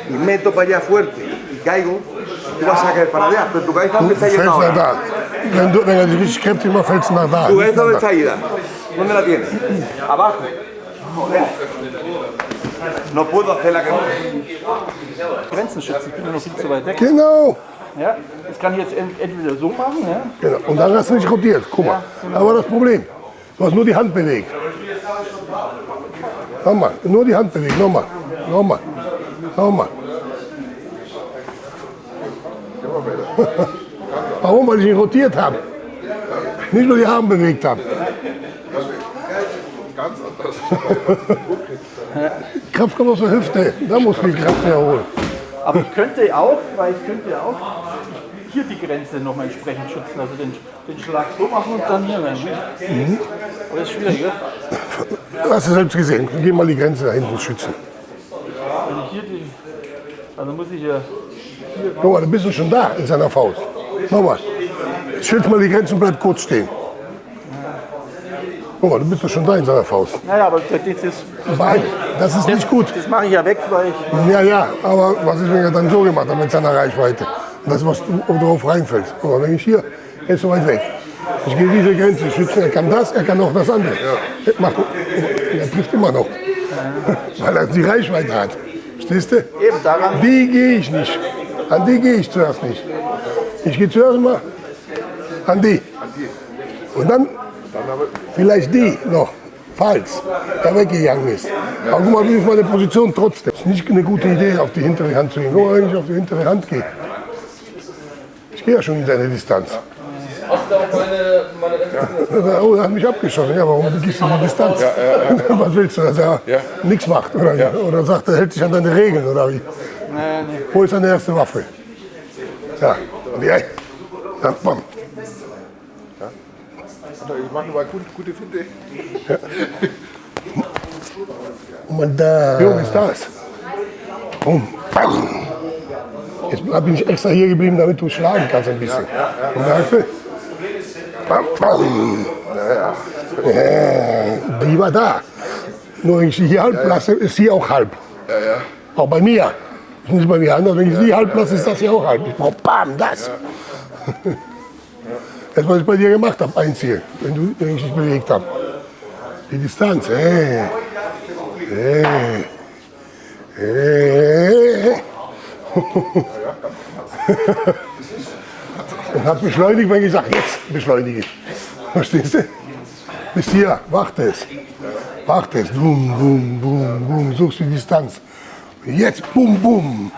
y meto para allá fuerte y caigo, tú vas a caer para allá. Pero tu cabeza dónde está Du yendo fällst nach ahora. da. Wenn er dich richtig kräftig macht, fällst du nach da. Tu cabeza dónde está ida. ¿Dónde la tienes? Abajo. Joder. No puedo hacer la que no. Grenzen schützen, ich bin ja noch viel zu weit weg. Genau. Ja? Das kann ich jetzt entweder so machen, ja? Genau. Und dann hast du nicht rotiert. Guck mal. Aber das Problem, du hast nur die Hand bewegt. Nochmal, nur die Hand bewegt. Nochmal. Warum? Weil ich ihn rotiert habe. Nicht nur die Arme bewegt habe. Kraft kommt aus der Hüfte. Da muss die Kraft herholen. Aber ich könnte auch, hier die Grenze noch mal entsprechend schützen. Also den Schlag so machen und dann hier rein. Aber das ist schwierig, ja? Du hast es selbst gesehen. Geh mal die Grenze da hinten schützen. Wenn ich hier also muss ich ja Guck mal, dann bist du schon da in seiner Faust. Nochmal. Schütz mal die Grenze und bleib kurz stehen. Guck mal, du bist doch schon da in seiner Faust. Naja, aber das ist nicht gut. Das mache ich ja weg, weil ich... Ja, aber was ist, wenn er dann so gemacht hat mit seiner Reichweite? Und das, was du drauf reinfällt. Guck mal, wenn ich hier, er ist so weit weg. Ich gehe diese Grenze schützen, er kann das, er kann auch das andere. Er trifft immer noch. Weil er die Reichweite hat. Verstehst du? Eben daran. Die gehe ich nicht. An die gehe ich zuerst nicht. Ich gehe zuerst mal an die. Und dann vielleicht die noch, falls er weggegangen ist. Aber guck mal, wie ist meine Position trotzdem. Es ist nicht eine gute Idee, auf die hintere Hand zu gehen. Guck mal, wenn ich auf die hintere Hand gehe. Ich gehe ja schon in seine Distanz. Oh, er hat mich abgeschossen. Ja, warum gehst du in die Distanz? Was willst du, dass er nichts macht? Oder sagt, er hält sich an deine Regeln, oder wie? Nee. Wo ist seine erste Waffe? Ja, ja, bam. Ich mache mal gute Finte. Und da. Jo, ist das. Bam. Jetzt bin ich extra hier geblieben, damit du schlagen kannst ein bisschen. Und merkst du? Bam, bam. Die war da. Nur wenn ich sie hier halb lasse, ist sie auch halb. Auch bei mir. Das ist nicht bei mir anders. Wenn ich sie halb lasse, ist das hier auch halb. Ich brauche bam, das. Das, was ich bei dir gemacht habe, ein Ziel, wenn ich dich bewegt habe. Die Distanz. Und hat beschleunigt, wenn ich sage, jetzt beschleunige ich. Verstehst du? Bis hier, warte es. Warte es. Bum, bum, bum, bum. Suchst die Distanz. Jetzt, bum, bum.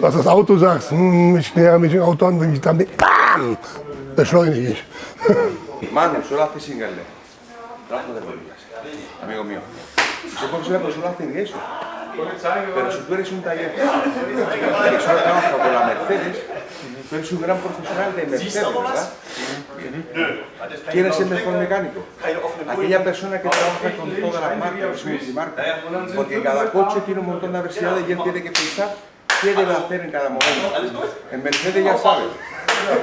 Was das Auto sagt, ich nähere mich dem Auto an, wenn ich dann bin, bam, beschleunige ich. Manu, solo hace sin garle. Trabajo de rodillas, amigo mío. Soy profesional, pero solo hacen eso. Pero si tú eres un taller que solo trabaja con la Mercedes, tú eres un gran profesional de Mercedes, ¿verdad? ¿Quién es el mejor mecánico? Aquella persona que trabaja con todas las marcas, es multimarca. Porque cada coche tiene un montón de adversidades y él tiene que pensar qué debe hacer en cada momento. En Mercedes ya sabes.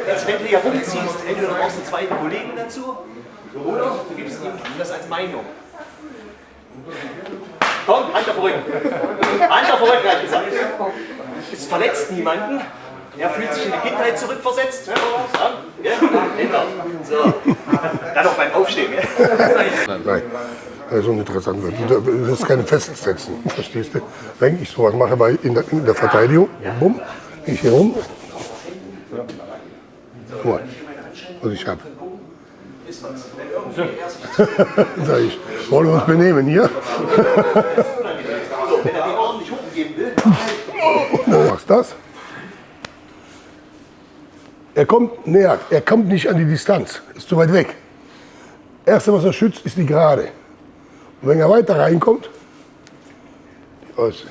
Jetzt, wenn du hier rumziehst, entweder du brauchst einen zweiten Kollegen dazu oder du gibst ihm das als Meinung. Komm, Hand auf den Rücken. Hand auf den Rücken, habe ich gesagt. Es verletzt niemanden. Er fühlt sich in die Kindheit zurückversetzt. Ja, hinter. So. Dann auch beim Aufstehen. Nein, das ist uninteressant. Du wirst keine festsetzen, verstehst du? Wenn ich sowas mache in der Verteidigung, bumm, ich hier rum. Guck mal, was ich habe. Sag ich, wollen wir uns benehmen hier? So, wenn er die ordentlich hochgeben will. Du machst das. Er kommt näher, er kommt nicht an die Distanz, ist zu weit weg. Erste, was er schützt, ist die Gerade. Und wenn er weiter reinkommt, die Außen.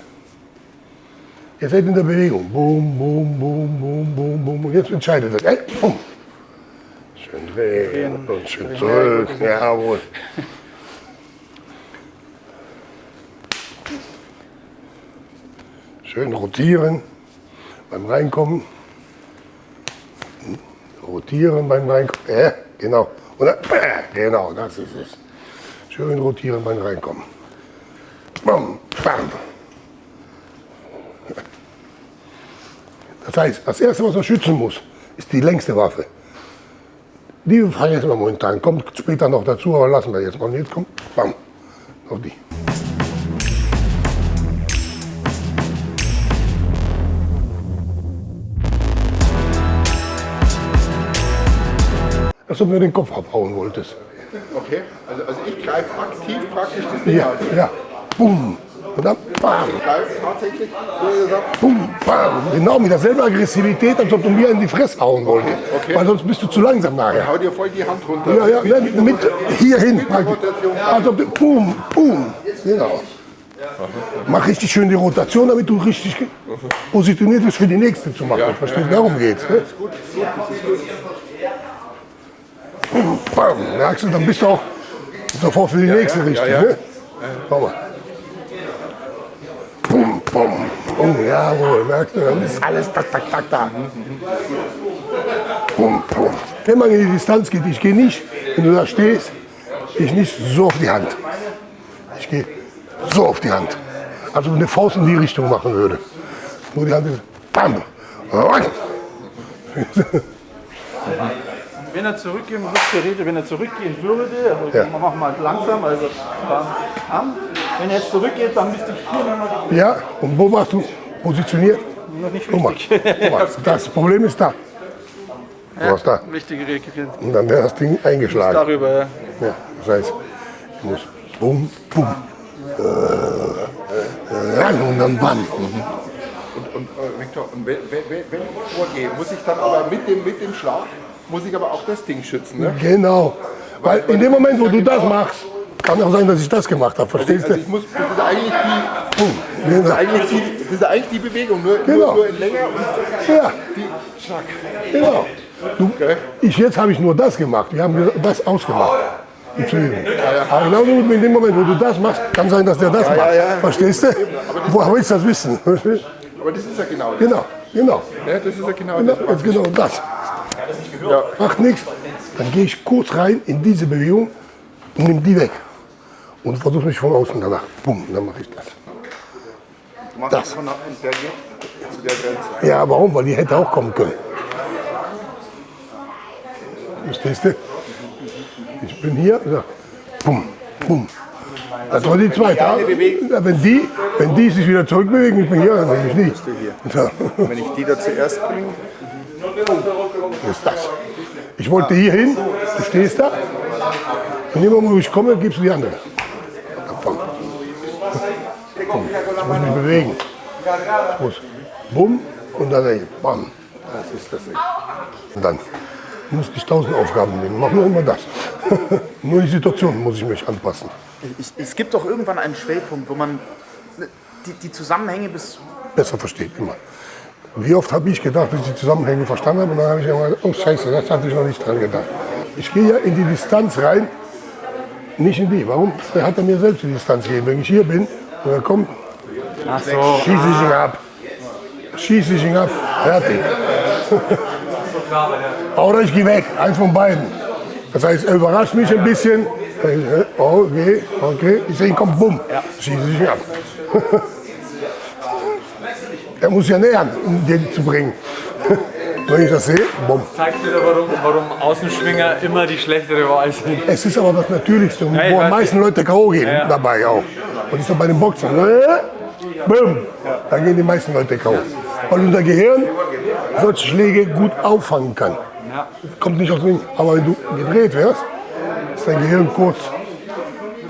Jetzt seid ihr in der Bewegung. Boom, boom, boom, boom, boom, boom. Und jetzt entscheidet er. Boom. Schön drehen und schön zurück. Jawohl. Schön rotieren beim Reinkommen. Rotieren beim Reinkommen. Genau. Und dann, genau, das ist es. Schön rotieren beim Reinkommen. Bam, bam. Das heißt, das Erste, was er schützen muss, ist die längste Waffe. Die vergessen wir momentan. Kommt später noch dazu, aber lassen wir jetzt mal. Jetzt kommt, bam, noch die. Als ob du den Kopf abhauen wolltest. Okay, also ich greife aktiv praktisch das Ding an. Ja, boom. Und dann bam. Ich greife tatsächlich, so gesagt, Boom, bam. Genau mit derselben Aggressivität, als ob du mir in die Fresse hauen wolltest. Okay. Weil sonst bist du zu langsam nachher. hau dir voll die Hand runter. Ja, ja, mit hier hin. Also boom, boom. Genau. Mach richtig schön die Rotation, damit du richtig positioniert bist für die nächste zu machen. Verstehst du? Darum geht's. Ne? Boom, bam. Merkst du, dann bist du auch sofort für die nächste Richtung. Ne? Schau mal. Bum, bum. Oh, jawohl, merkst du, dann ist alles tak, tak, tak, da. Bum, bum. Wenn man in die Distanz geht, ich gehe nicht, wenn du da stehst, ich nicht so auf die Hand. Ich gehe so auf die Hand. Also eine Faust in die Richtung machen würde. Nur die Hand ist, bam. Wenn er zurückgehen würde, also Ja. wir machen mal langsam, also wenn er jetzt zurückgeht, dann müsste ich hier nochmal Ja, und wo warst du positioniert? noch nicht Guck mal, richtig. guck mal, das Problem ist da. Du hast da. Wichtige Regel. Und dann wäre das Ding eingeschlagen. Darüber, ja. Ja, das heißt, ich muss bum, bum. Ran und dann bam. Und Viktor, und wenn ich vorgehe, muss ich dann aber mit dem Schlag, muss ich aber auch das Ding schützen, ne? Genau. Weil in dem Moment, wo du das machst, kann auch sein, dass ich das gemacht habe. Verstehst Also du? ich muss, das ist eigentlich die, Bum. Genau. das ist eigentlich die Bewegung, Genau. nur in länger und Ja, die Schlag. genau. Jetzt habe ich nur das gemacht. Wir haben das ausgemacht. Um zu üben. Aber genau in dem Moment, wo du das machst, kann sein, dass der das macht. Verstehst du? Woher willst du das wissen? Verstehst? Aber das ist ja genau das. Genau, genau. Ja, das ist ja genau Genau, das. jetzt genau das. Macht nichts. Dann gehe ich kurz rein in diese Bewegung und nehme die weg. Und versuche mich von außen danach. Bumm, dann mache ich das. Du machst Das. von der geht zu der Grenze. Ja, warum? Weil die hätte auch kommen können. Verstehst du? Ich bin hier, ja. Bumm, bumm. Das war die zweite. Wenn die sich wieder zurückbewegen, ich bin hier, dann bin ich nicht. Ja. Wenn ich die da zuerst bringe, Das ist das. Ich wollte hier hin, du stehst da. Und immer wo ich komme, gibst du die andere. Bumm. Bumm. Ich muss mich bewegen. Ich muss bumm und dann bam. Das ist das Ding. Und dann muss ich 1000 Aufgaben nehmen. Mach nur immer das. Nur die Situation muss ich mich anpassen. Es gibt doch irgendwann einen Schwellpunkt, wo man die Zusammenhänge Besser versteht, immer. Wie oft habe ich gedacht, dass ich die Zusammenhänge verstanden habe und dann habe ich immer gedacht, oh Scheiße, das hatte ich noch nicht dran gedacht. Ich gehe ja in die Distanz rein, nicht in die. Warum? Der hat er mir selbst die Distanz gegeben. Wenn ich hier bin und er kommt, schieße ich ihn ab. Schieße ich ihn ab, fertig. Oder ich gehe weg, eins von beiden. Das heißt, er überrascht mich ein bisschen. Okay, ich sehe ihn, kommt, bumm, schieße ich ihn ab. Er muss ja nähern, um den zu bringen. Wenn ich das sehe, bumm. Zeigt wieder, warum Außenschwinger immer die schlechtere Wahl sind. Es ist aber das Natürlichste, Ja, ich wo am weiß. meisten Leute K.O. gehen dabei auch. Und ist doch bei den Boxern. Bumm, da gehen die meisten Leute K.O. Weil unser Gehirn solche Schläge gut auffangen kann. Kommt nicht aus dem Ding. Aber wenn du gedreht wirst, ist dein Gehirn kurz.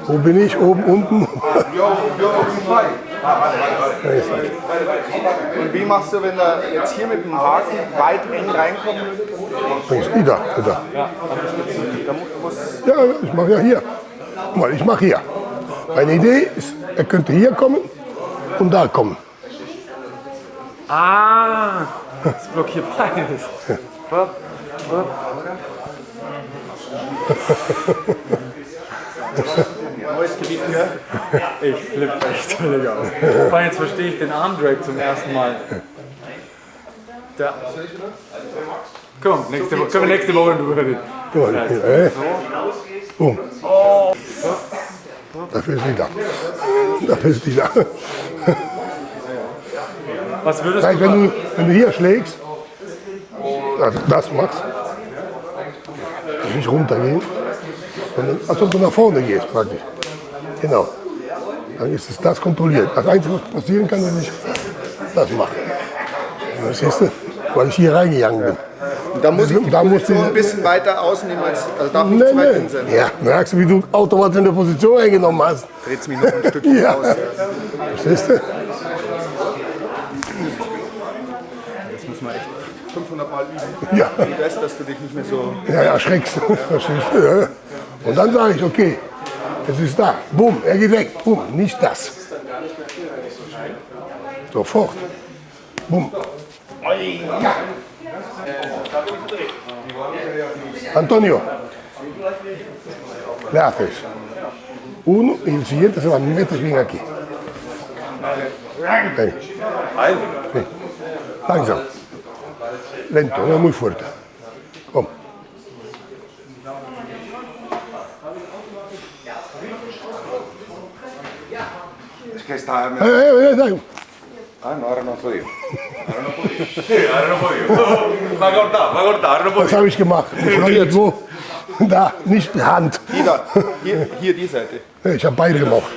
Wo bin ich? Oben, unten? und wie machst du, wenn er jetzt hier mit dem Haken weit eng reinkommt? Bringst die da. Ja, ich mache ja hier. Guck mal, ich mache hier. Meine Idee ist, er könnte hier kommen und da kommen. Ah, das blockiert beides. Ich flippe echt völlig aus. Wobei, jetzt verstehe ich den Armdrape zum ersten Mal. Da. Komm, können wir nächste Woche drüber reden. Guck mal, Boom. Dafür ist die da. Dafür ist die da. Was würdest Das heißt, du wenn du hier schlägst, also das machst, nicht runtergehen, sondern als ob du nach vorne gehst praktisch. Genau. Dann ist es das kontrolliert. Das Einzige, was passieren kann, wenn ich das mache. Siehst du? Weil ich hier reingegangen bin. Und da muss ich die Da musst Position du- ein bisschen weiter ausnehmen, als, also darf nicht zu weit hin sein. Ja, merkst du, wie du automatisch eine Position eingenommen hast? Dreht mich noch ein Stückchen Ja. raus. Verstehst du? Das muss man echt 500 Mal üben. Ja. Wie das, dass du dich nicht mehr so... Ja, erschreckst. Verstehst du? Ja. Und dann sage ich, okay, es ist da. Bumm, er geht weg. Bumm, nicht das. Sofort. Bumm. Antonio. Le haces. Uno y el siguiente se va, metes bien aquí. Ven. Sí. Langsam. Lento, no muy fuerte. Komm. Es que está... Nein. Ah, no, ahora no soy yo. Ahora no puedo. Va a cortar, ahora no puedo. Was habe ich gemacht? Wo? Da, nicht die Hand. Die da. Hier die Seite. Ich habe beide gemacht.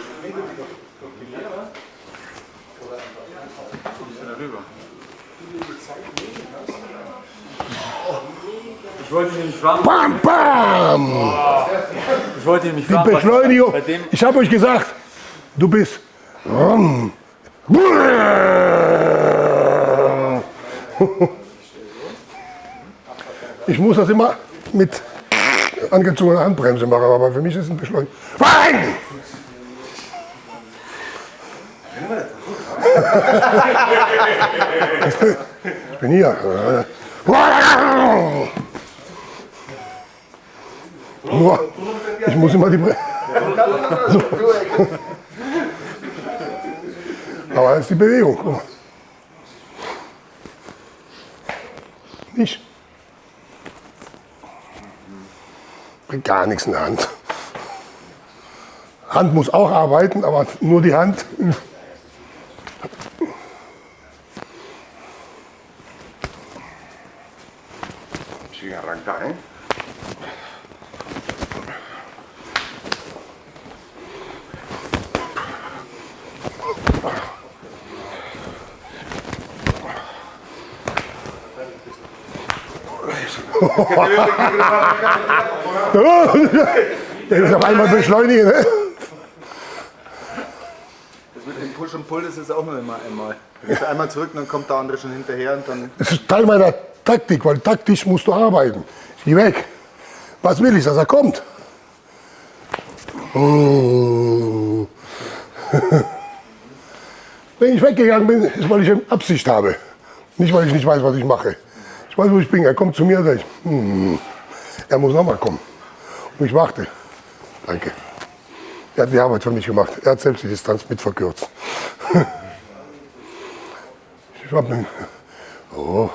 Ich wollte ihn nicht fragen. Bam, bam! Ich wollte ihn nicht Die fragen. Beschleunigung. Bei dem, Ich habe euch gesagt, du bist. Ich muss das immer mit angezogener Handbremse machen, aber für mich ist es ein Beschleunigung. Nein! Ich bin hier. Nur, ich muss immer die Bremse. Aber das ist die Bewegung. Guck mal. Nicht. Bringt gar nichts in der Hand. Hand muss auch arbeiten, aber nur die Hand. Sin arrancar, ¿eh? Der will auf einmal beschleunigen. Ne? Das mit dem Push und Pull, das ist auch nur immer einmal. Du gehst einmal zurück, dann kommt der andere schon hinterher und dann. Das ist Teil meiner Taktik, weil taktisch musst du arbeiten. Ich geh weg. Was will ich, dass er kommt? Oh. Wenn ich weggegangen bin, ist, weil ich eine Absicht habe. Nicht, weil ich nicht weiß, was ich mache. Ich weiß, wo ich bin. Er kommt zu mir und sagt, er muss nochmal kommen. Und ich warte. Danke. Er hat die Arbeit für mich gemacht. Er hat selbst die Distanz mit verkürzt. Ich hab einen. Oh.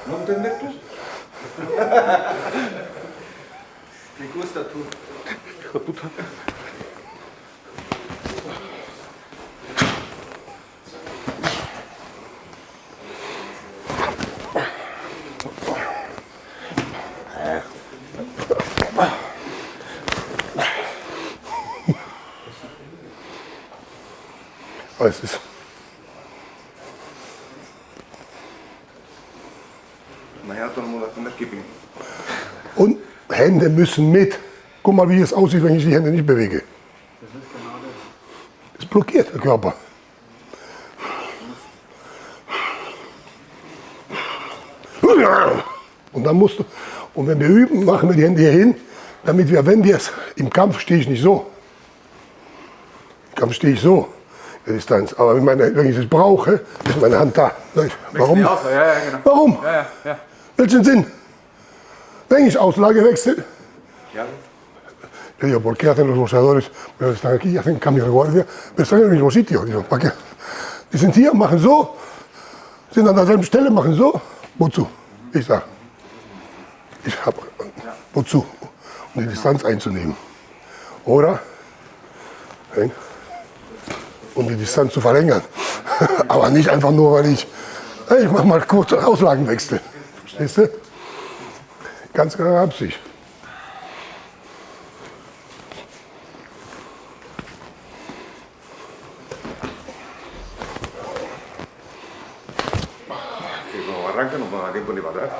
¿No entiendes tú? Me gusta tú. Hijo de puta. Es ist Mañana todo el mundo haciendo skipping. und Hände müssen mit. Guck mal, wie es aussieht, wenn ich die Hände nicht bewege. Es blockiert der Körper. Und dann musst du, und wenn wir üben, machen wir die Hände hier hin, damit wir, wenn wir es, im Kampf stehe ich nicht so. Im Kampf stehe ich so, der Distanz. Aber wenn ich es brauche, ist meine Hand da. Warum? Ja, genau. Warum? Ja. Welchen Sinn? Wenn ich Auslage wechsle, yo digo, ¿por qué hacen los boxeadores, pero están aquí y hacen cambio de guardia, pero están en el mismo sitio? Digo, ¿para qué? Die sind hier, machen so, sind an derselben Stelle, machen so. Wozu? Ich sage, wozu? Um die Distanz einzunehmen. Oder, um die Distanz zu verlängern. Aber nicht einfach nur, weil ich mache mal kurz Auslagenwechsel. Verstehst du? Ganz klare Absicht. Que como arranca no me da tiempo ni para atrás.